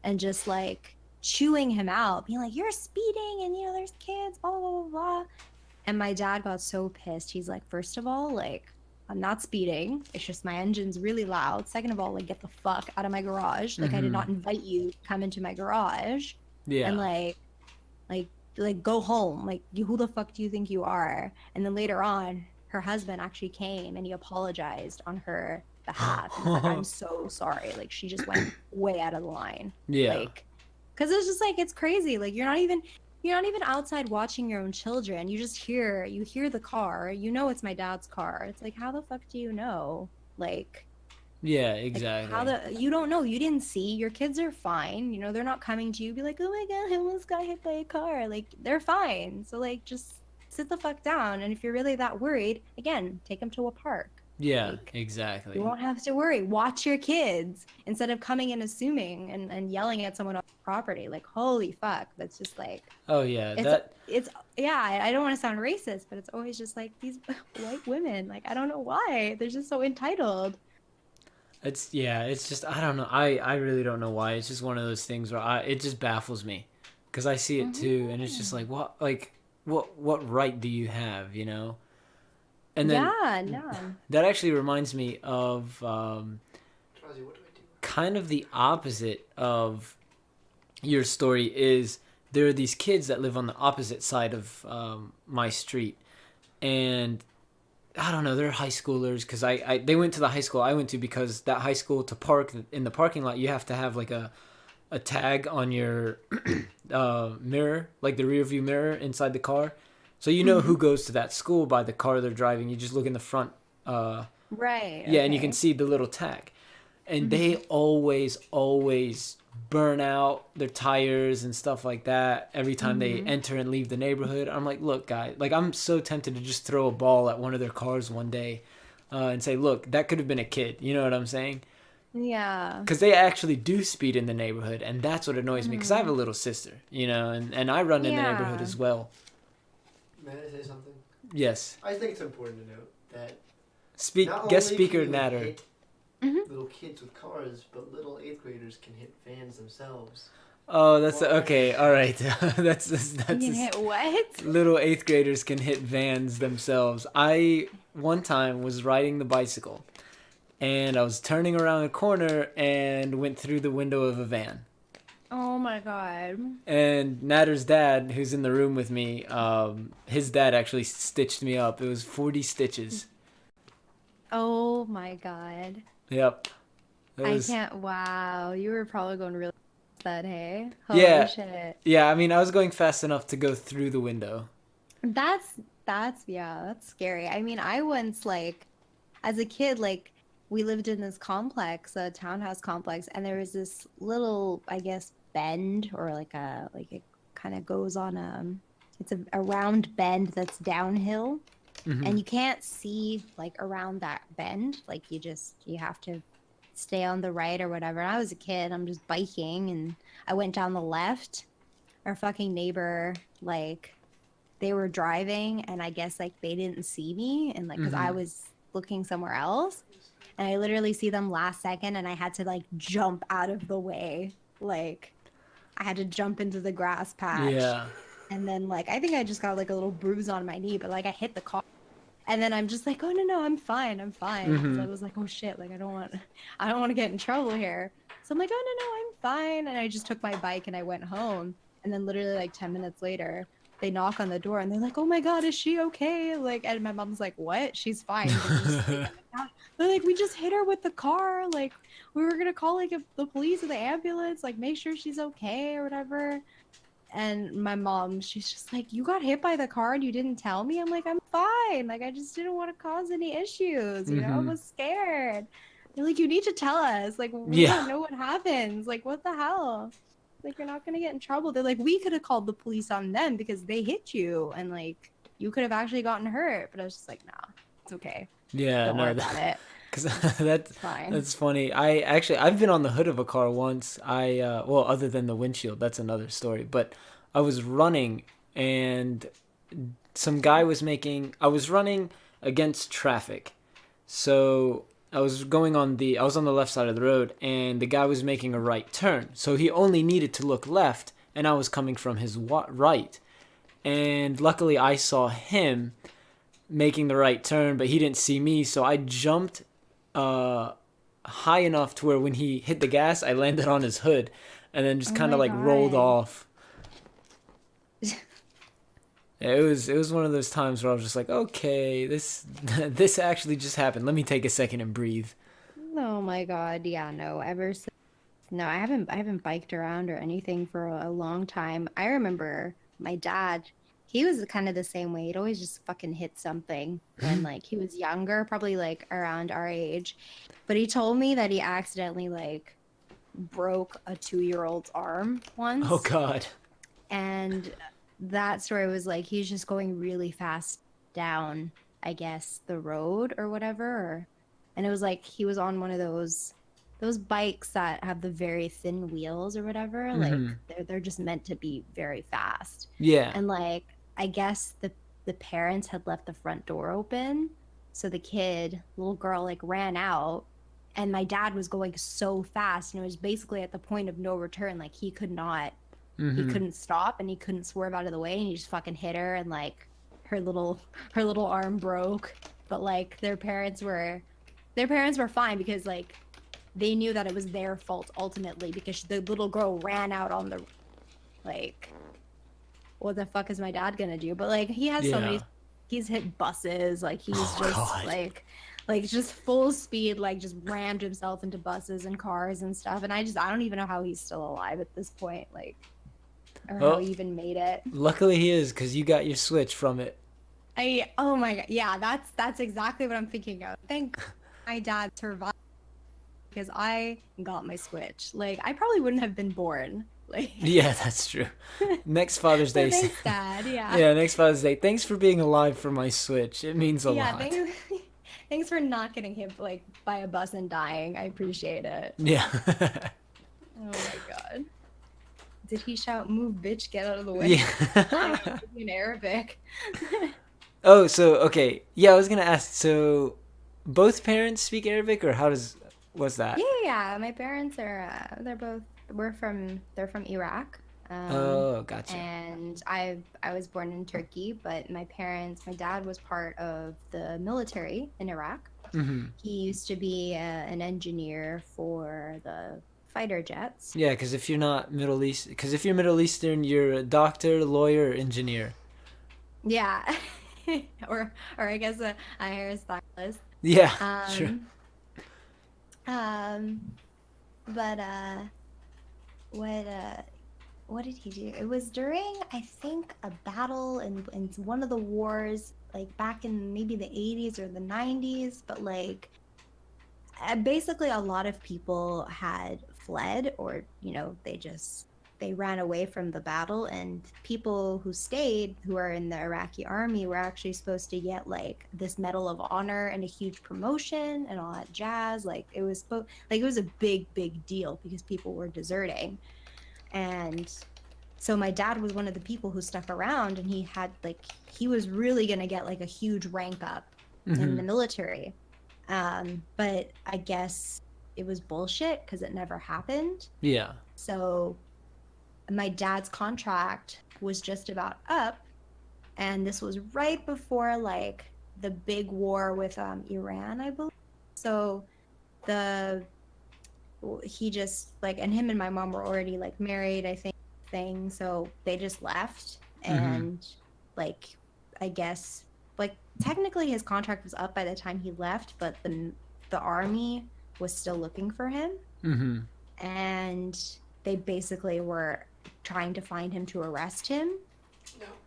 Speaker 2: and just like chewing him out, being like, you're speeding, and there's kids, blah blah blah blah. And my dad got so pissed. He's like, first of all, like, I'm not speeding, it's just my engine's really loud. Second of all, like, get the fuck out of my garage. Like, I did
Speaker 1: Mm-hmm.
Speaker 2: not invite you to come into my garage. And
Speaker 1: Yeah.
Speaker 2: like go home. Like, who the fuck do you think you are? And then later on, her husband actually came and he apologized on her behalf, and he's like, I'm so sorry. Like, she just went way out of the line.
Speaker 1: Yeah.
Speaker 2: Like, because it's just like, it's crazy. Like, you're not even outside watching your own children. You hear the car. It's my dad's car. It's like, how the fuck do you know?
Speaker 1: Yeah.
Speaker 2: Like how
Speaker 1: Exactly.
Speaker 2: you don't know. You didn't see. Your kids are fine. They're not coming to you be like, oh my God, I almost got hit by a car. Like, they're fine. So like, just sit the fuck down. And if you're really that worried, again, take them to a park.
Speaker 1: Yeah.
Speaker 2: Like, you
Speaker 1: Exactly.
Speaker 2: won't have to worry. Watch your kids instead of coming and assuming and yelling at someone else's property. Like, holy fuck. That's just like,
Speaker 1: Oh yeah.
Speaker 2: it's
Speaker 1: That.
Speaker 2: it's yeah, I don't want to sound racist, but it's always just like these white women. Like, I don't know why. They're just so entitled.
Speaker 1: It's yeah. It's just I don't know. I really don't know why. It's just one of those things where it just baffles me, because I see it too, and it's just
Speaker 2: Mhm.
Speaker 1: like what right do you have? And then
Speaker 2: Yeah, no.
Speaker 1: that actually reminds me of kind of the opposite of your story is there are these kids that live on the opposite side of my street, and I don't know, they're high schoolers because they went to the high school I went to, because that high school, to park in the parking lot you have to have like a tag on your mirror, like the rear view mirror inside the car, so you know
Speaker 2: Hmm.
Speaker 1: who goes to that school by the car they're driving. You just look in the front, uh,
Speaker 2: Right,
Speaker 1: yeah, and you can
Speaker 2: okay.
Speaker 1: see the little tag, and they
Speaker 2: Hmm.
Speaker 1: always burn out their tires and stuff like that every time they enter and leave the neighborhood. I'm like, look, guy, like I'm so tempted to just throw a ball at one of their cars one day and say, look, that could have been a kid. You know what I'm saying?
Speaker 2: Yeah.
Speaker 1: Because they actually do speed in the neighborhood, and that's what annoys me. Because I have a little sister, you know, and I run in the neighborhood as well.
Speaker 4: May I say something?
Speaker 1: Yes.
Speaker 4: I think it's important to note that
Speaker 1: Guest
Speaker 4: only
Speaker 1: speaker
Speaker 4: can you
Speaker 1: Natter.
Speaker 4: hit little kids with cars, but little 8th graders can hit fans themselves.
Speaker 1: Oh, that's okay. All right, that's
Speaker 2: You hit what?
Speaker 1: little 8th graders can hit vans themselves. I one time was riding the bicycle, and I was turning around a corner and went through the window of a van.
Speaker 2: Oh my god.
Speaker 1: And Natter's dad, who's in the room with me, his dad actually stitched me up. It was 40 stitches.
Speaker 2: Oh my god.
Speaker 1: Yep.
Speaker 2: I can't. Wow. You were probably going really fast, hey? Holy
Speaker 1: Yeah.
Speaker 2: shit.
Speaker 1: Yeah, I mean, I was going fast enough to go through the window.
Speaker 2: That's scary. I mean, I once like as a kid, like we lived in this complex, a townhouse complex, and there was this little, I guess, bend or like it kind of goes on it's a round bend that's downhill. And you can't see like around that bend. Like you have to stay on the right or whatever. And I was a kid, I'm just biking and I went down the left. Our fucking neighbor, like they were driving and I guess like they didn't see me and like because I was looking somewhere else. And I literally see them last second and I had to like jump out of the way. Like I had to jump into the grass patch.
Speaker 1: Yeah.
Speaker 2: And then like I think I just got like a little bruise on my knee, but like I hit the car. And then I'm just like, oh no, I'm fine. 'Cause I was like, oh shit, like I don't want to get in trouble here. So I'm like, oh no, I'm fine. And I just took my bike and I went home. And then literally like 10 minutes later, they knock on the door and they're like, oh my god, is she okay? Like, and my mom's like, what? She's fine. They're like, we just hit her with the car. Like, we were gonna call like the police or the ambulance, like make sure she's okay or whatever. And my mom, she's just like, you got hit by the car and you didn't tell me? I'm like, I'm fine. Like, I just didn't want to cause any issues. You know, I was scared. They're like, you need to tell us. Like, we don't know what happens. Like, what the hell? Like, you're not going to get in trouble. They're like, we could have called the police on them because they hit you. And, like, you could have actually gotten hurt. But I was just like, nah, it's okay.
Speaker 1: Yeah,
Speaker 2: don't worry about it.
Speaker 1: Because
Speaker 2: It's fine.
Speaker 1: that's funny. I've been on the hood of a car once. Well, other than the windshield, that's another story. But I was running and some guy was I was running against traffic. So I was on the left side of the road and the guy was making a right turn. So he only needed to look left and I was coming from his right. And luckily I saw him making the right turn, but he didn't see me. So I jumped high enough to where when he hit the gas, I landed on his hood and then just kind of like rolled off. Yeah, it was one of those times where I was just like, okay, this actually just happened. Let me take a second and breathe.
Speaker 2: Oh my god, yeah, no. No, I haven't biked around or anything for a long time. I remember my dad, he was kind of the same way. He'd always just fucking hit something when like he was younger, probably like around our age. But he told me that he accidentally like broke a 2-year-old's arm once.
Speaker 1: Oh god.
Speaker 2: And that story was like he's just going really fast down, I guess, the road or whatever. And it was like he was on one of those bikes that have the very thin wheels or whatever. Like they're just meant to be very fast.
Speaker 1: Yeah.
Speaker 2: And like I guess the parents had left the front door open, so the little girl like ran out, and my dad was going so fast and it was basically at the point of no return. Like he couldn't stop and he couldn't swerve out of the way and he just fucking hit her and like her little arm broke. But like their parents were fine because like they knew that it was their fault ultimately because the little girl ran out on the like what the fuck is my dad gonna do? But like he has so many, he's hit buses, like he's like just full speed, like just rammed himself into buses and cars and stuff. And I don't even know how he's still alive at this point, like, or how he even made it.
Speaker 1: Luckily he is, because you got your Switch from it.
Speaker 2: Oh my god, yeah, that's exactly what I'm thinking of. Thank God my dad survived. because I got my Switch. Like, I probably wouldn't have been born. Like,
Speaker 1: Yeah, that's true. Next Father's
Speaker 2: so
Speaker 1: Day.
Speaker 2: thanks, Dad. Yeah.
Speaker 1: Yeah, next Father's Day. Thanks for being alive for my Switch. It means a
Speaker 2: Yeah,
Speaker 1: lot.
Speaker 2: thanks, thanks for not getting hit like by a bus and dying. I appreciate it.
Speaker 1: Yeah.
Speaker 2: Oh my god. Did he shout, "Move, bitch, get out of the way"?
Speaker 1: Yeah.
Speaker 2: In Arabic.
Speaker 1: Oh, so okay. Yeah, I was gonna ask. So, both parents speak Arabic, or what's that?
Speaker 2: Yeah. My parents are they're from Iraq.
Speaker 1: Oh, gotcha.
Speaker 2: And I was born in Turkey, but my dad was part of the military in Iraq.
Speaker 1: Hmm.
Speaker 2: He used to be an engineer for the fighter jets.
Speaker 1: Yeah, because if you're not Middle East, because if you're Middle Eastern, you're a doctor, lawyer, engineer.
Speaker 2: Yeah. or I guess a hairstylist.
Speaker 1: Yeah, true.
Speaker 2: But what did he do? It was during, I think, a battle in one of the wars, like back in maybe the 80s or the 90s. But like, basically, a lot of people had fled, or they ran away from the battle, and people who stayed, who are in the Iraqi army, were actually supposed to get like this Medal of Honor and a huge promotion and all that jazz. Like it was it was a big deal because people were deserting. And so my dad was one of the people who stuck around, and he was really going to get like a huge rank up in the military. But I guess it was bullshit because it never happened.
Speaker 1: Yeah.
Speaker 2: So my dad's contract was just about up, and this was right before like the big war with Iran, I believe. So he just like, and him and my mom were already like married, I think, so they just left. And like, I guess like technically his contract was up by the time he left, but the army was still looking for him. And they basically were trying to find him to arrest him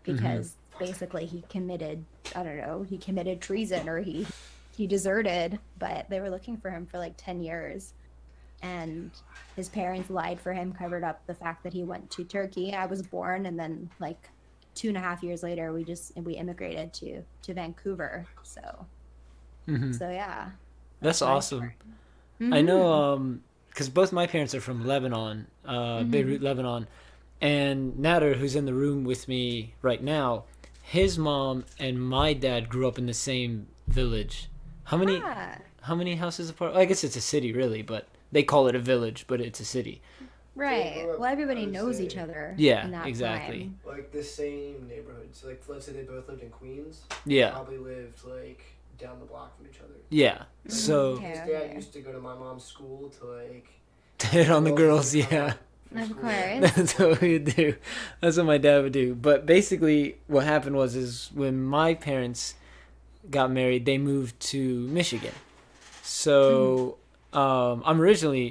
Speaker 2: because basically he committed treason, or he deserted, but they were looking for him for like 10 years. And his parents lied for him, covered up the fact that he went to Turkey. I was born, and then like 2.5 years later, we immigrated to Vancouver. So yeah,
Speaker 1: That's awesome. I know, because both my parents are from Lebanon, Beirut, Lebanon, and Nader, who's in the room with me right now, his mom and my dad grew up in the same village. How many houses apart? I guess it's a city, really, but they call it a village, but it's a city.
Speaker 2: Right. Well, everybody knows each other.
Speaker 1: Yeah,
Speaker 2: in that
Speaker 1: exactly.
Speaker 2: time.
Speaker 4: Like the same neighborhood. So like, let's say they both lived in Queens.
Speaker 1: Yeah.
Speaker 4: They probably lived like down the block from each other.
Speaker 1: Yeah. So
Speaker 2: Okay.
Speaker 4: His dad used to go to my mom's school to like
Speaker 1: hit on the girls, yeah.
Speaker 2: Of course.
Speaker 1: That's what we would do. That's what my dad would do. But basically, what happened is when my parents got married, they moved to Michigan. So I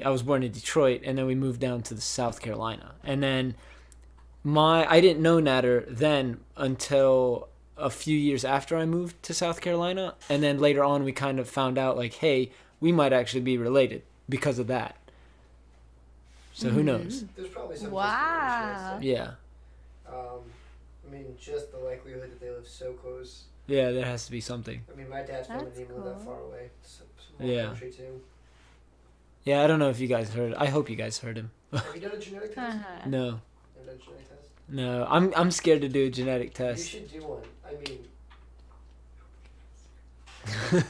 Speaker 1: was born in Detroit, and then we moved down to the South Carolina. And then I didn't know Nader then until a few years after I moved to South Carolina. And then later on, we kind of found out like, hey, we might actually be related because of that. So who knows?
Speaker 4: There's probably some.
Speaker 2: Wow.
Speaker 1: Yeah.
Speaker 4: I mean, just the likelihood that they live so close.
Speaker 1: Yeah, there has to be something.
Speaker 4: I mean, my dad's family
Speaker 2: That's
Speaker 4: didn't live that
Speaker 2: cool.
Speaker 4: far away. Small
Speaker 1: Yeah.
Speaker 4: country too.
Speaker 1: Yeah, I don't know if you guys heard. I hope you guys heard him.
Speaker 4: Have you done a genetic test?
Speaker 1: No,
Speaker 4: Have you done a genetic test?
Speaker 1: no. I'm scared to do a genetic
Speaker 4: You
Speaker 1: test.
Speaker 4: should do one. I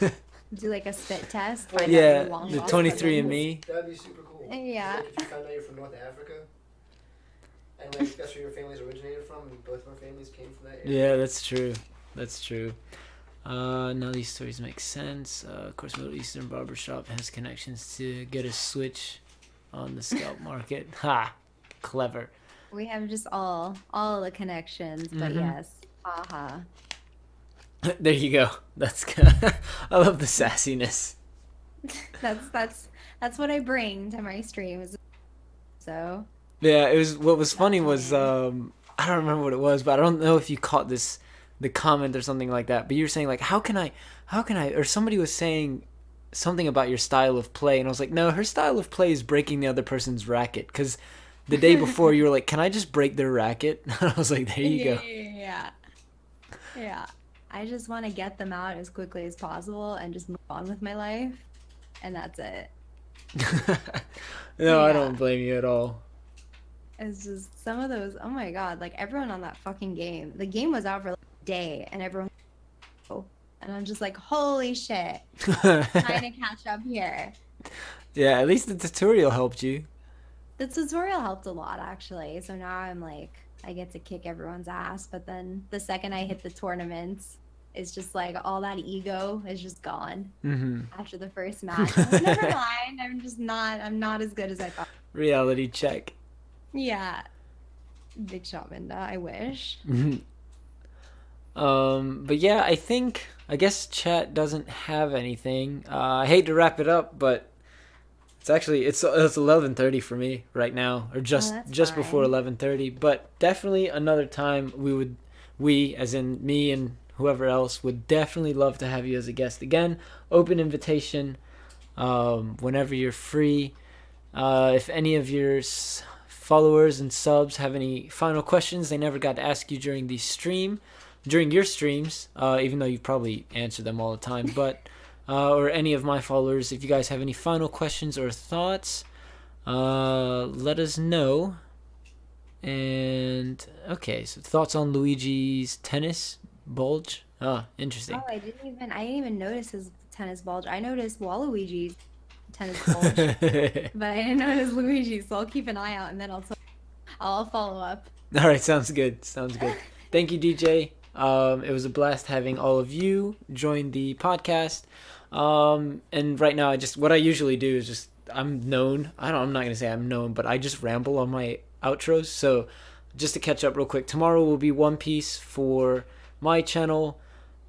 Speaker 4: mean,
Speaker 2: Do like a spit test.
Speaker 4: Well,
Speaker 2: find out
Speaker 1: Yeah,
Speaker 2: your long
Speaker 1: the
Speaker 2: lost
Speaker 1: 23andMe.
Speaker 4: that'd be super cool.
Speaker 2: Yeah.
Speaker 4: Like, if you found out you're from North Africa, and like that's where your families originated from, and both of our families came from that area.
Speaker 1: Yeah, that's true. That's true. Now these stories make sense. Of course, Middle Eastern barbershop has connections to get a switch on the scalp market. Ha! Clever.
Speaker 2: We have just all the connections, but yes. Haha.
Speaker 1: There you go. That's good. I love the sassiness.
Speaker 2: That's what I bring to my streams. So
Speaker 1: Yeah, it was. What was funny was I don't remember what it was, but I don't know if you caught the comment or something like that. But you were saying like, how can I? Or somebody was saying, something about your style of play, and I was like, no, her style of play is breaking the other person's racket. Because the day before you were like, can I just break their racket? I was like, there you go.
Speaker 2: Yeah. I just want to get them out as quickly as possible and just move on with my life, and that's it.
Speaker 1: No, I
Speaker 2: Yeah.
Speaker 1: don't blame you at all.
Speaker 2: It's just some of those. Oh my god! Like everyone on that fucking game. The game was out for like a day, and everyone. And I'm just like, holy shit! Trying to catch up here.
Speaker 1: Yeah, at least the tutorial helped you.
Speaker 2: The tutorial helped a lot actually. So now I'm like, I get to kick everyone's ass. But then the second I hit the tournaments, it's just like all that ego is just gone after the first match. I was like, never mind. I'm not as good as I thought.
Speaker 1: Reality check.
Speaker 2: Yeah. Big shot, Minda. I wish.
Speaker 1: But yeah, I guess chat doesn't have anything. I hate to wrap it up, but it's 11:30 for me right now, or just before
Speaker 2: fine.
Speaker 1: 11:30. But definitely another time we as in me and whoever else would definitely love to have you as a guest again. Open invitation, whenever you're free. If any of your followers and subs have any final questions they never got to ask you during your streams, even though you probably answer them all the time, but or any of my followers, if you guys have any final questions or thoughts, let us know. And okay, so thoughts on Luigi's tennis bulge? Interesting.
Speaker 2: Oh, I didn't even notice his tennis bulge. I noticed Waluigi's tennis bulge, but I didn't notice Luigi's. So I'll keep an eye out, and then I'll follow up.
Speaker 1: All right, sounds good. Thank you, DJ. It was a blast having all of you join the podcast. And right now, what I usually do is I'm known. I'm not gonna say I'm known, but I just ramble on my outros. So just to catch up real quick, tomorrow will be One Piece for my channel.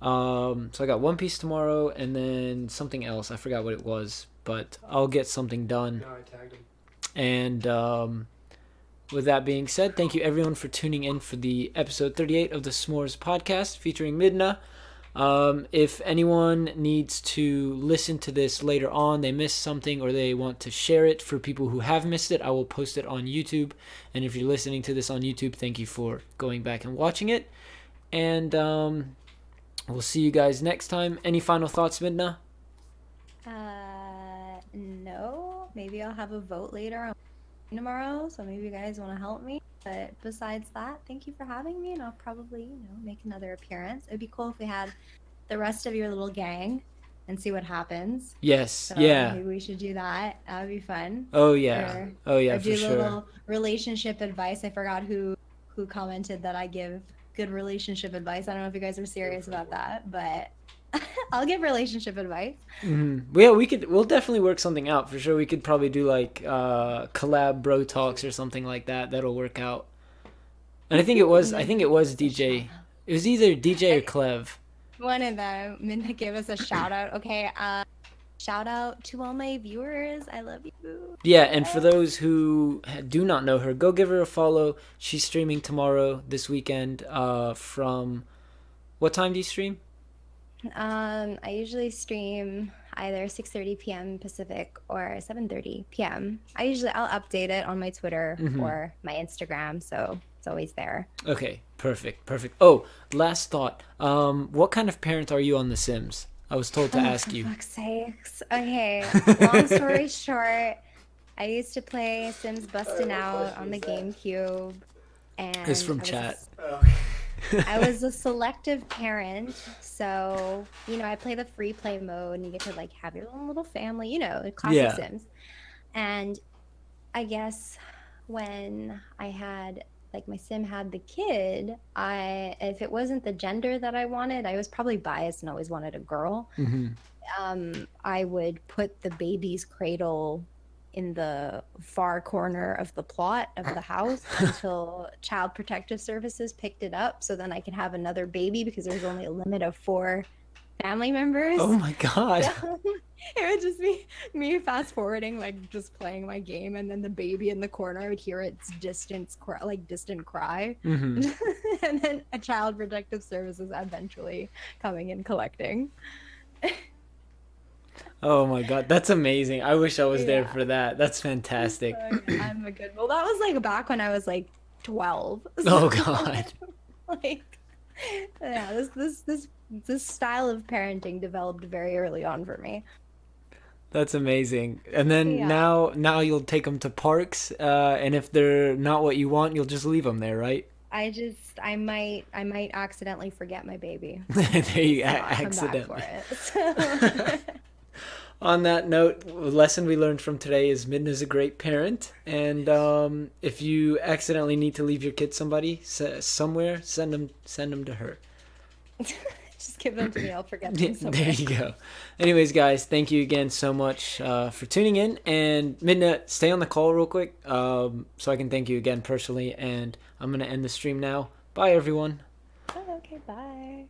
Speaker 1: So I got One Piece tomorrow, and then something else. I forgot what it was, but I'll get something done.
Speaker 4: No, I tagged him.
Speaker 1: And with that being said, thank you everyone for tuning in for the episode 38 of the S'mores podcast featuring Midna. If anyone needs to listen to this later on, they missed something, or they want to share it for people who have missed it, I will post it on YouTube. And if you're listening to this on YouTube, thank you for going back and watching it. And we'll see you guys next time. Any final thoughts, Midna?
Speaker 2: No. Maybe I'll have a vote later on tomorrow, so maybe you guys want to help me. But besides that, thank you for having me, and I'll probably, make another appearance. It'd be cool if we had the rest of your little gang and see what happens.
Speaker 1: Yes,
Speaker 2: So
Speaker 1: yeah.
Speaker 2: maybe we should do that. That would be fun.
Speaker 1: Oh yeah,
Speaker 2: Or
Speaker 1: for
Speaker 2: do
Speaker 1: sure.
Speaker 2: little relationship advice. I forgot who commented that I give good relationship advice. I don't know if you guys are serious about that, but I'll give relationship advice.
Speaker 1: Well, we'll definitely work something out for sure. We could probably do like collab bro talks or something like that. That'll work out. And I think it was DJ. It was either DJ or Clev.
Speaker 2: One of them. Minna gave us a shout out. Okay, shout out to all my viewers. I love you.
Speaker 1: Yeah, and for those who do not know her, go give her a follow. She's streaming tomorrow, this weekend. From what time do you stream?
Speaker 2: I usually stream either 6:30 p.m. Pacific or 7:30 p.m. I'll update it on my Twitter or my Instagram, so it's always there.
Speaker 1: Okay, perfect. Oh, last thought. What kind of parent are you on The Sims? I was told to ask you.
Speaker 2: For fuck's sakes. Okay, long story short, I used to play Sims Bustin' Out on the GameCube, and
Speaker 1: It's from chat.
Speaker 2: I was a selective parent, so I play the free play mode, and you get to like have your own little family, classic
Speaker 1: Yeah.
Speaker 2: Sims. And I guess when I had my sim had the kid, if it wasn't the gender that I wanted, I was probably biased and always wanted a girl. I would put the baby's cradle in the far corner of the plot of the house until Child Protective Services picked it up, so then I could have another baby because there's only a limit of 4 family members.
Speaker 1: Oh my god.
Speaker 2: So, it would just be me fast forwarding, just playing my game, and then the baby in the corner, I would hear its distant cry. And then a Child Protective Services eventually coming and collecting.
Speaker 1: Oh my god, that's amazing. I wish I was there
Speaker 2: Yeah.
Speaker 1: for that. That's fantastic.
Speaker 2: So, yeah, I'm a good. Well, that was like back when I was like 12.
Speaker 1: Oh
Speaker 2: So,
Speaker 1: god.
Speaker 2: like, yeah, this style of parenting developed very early on for me.
Speaker 1: That's amazing. And then
Speaker 2: Yeah.
Speaker 1: now you'll take them to parks, and if they're not what you want, you'll just leave them there, right?
Speaker 2: I might accidentally forget my baby
Speaker 1: There
Speaker 2: and
Speaker 1: you
Speaker 2: not come back for
Speaker 1: accidentally.
Speaker 2: it. So,
Speaker 1: On that note, a lesson we learned from today is Midna's a great parent, and if you accidentally need to leave your kid somewhere, send them to her.
Speaker 2: just give them to me. I'll forget
Speaker 1: Yeah,
Speaker 2: them
Speaker 1: there
Speaker 2: somewhere.
Speaker 1: you go. Anyways, guys, thank you again so much for tuning in. And Midna, stay on the call real quick so I can thank you again personally. And I'm going to end the stream now. Bye, everyone.
Speaker 2: Oh, okay, bye.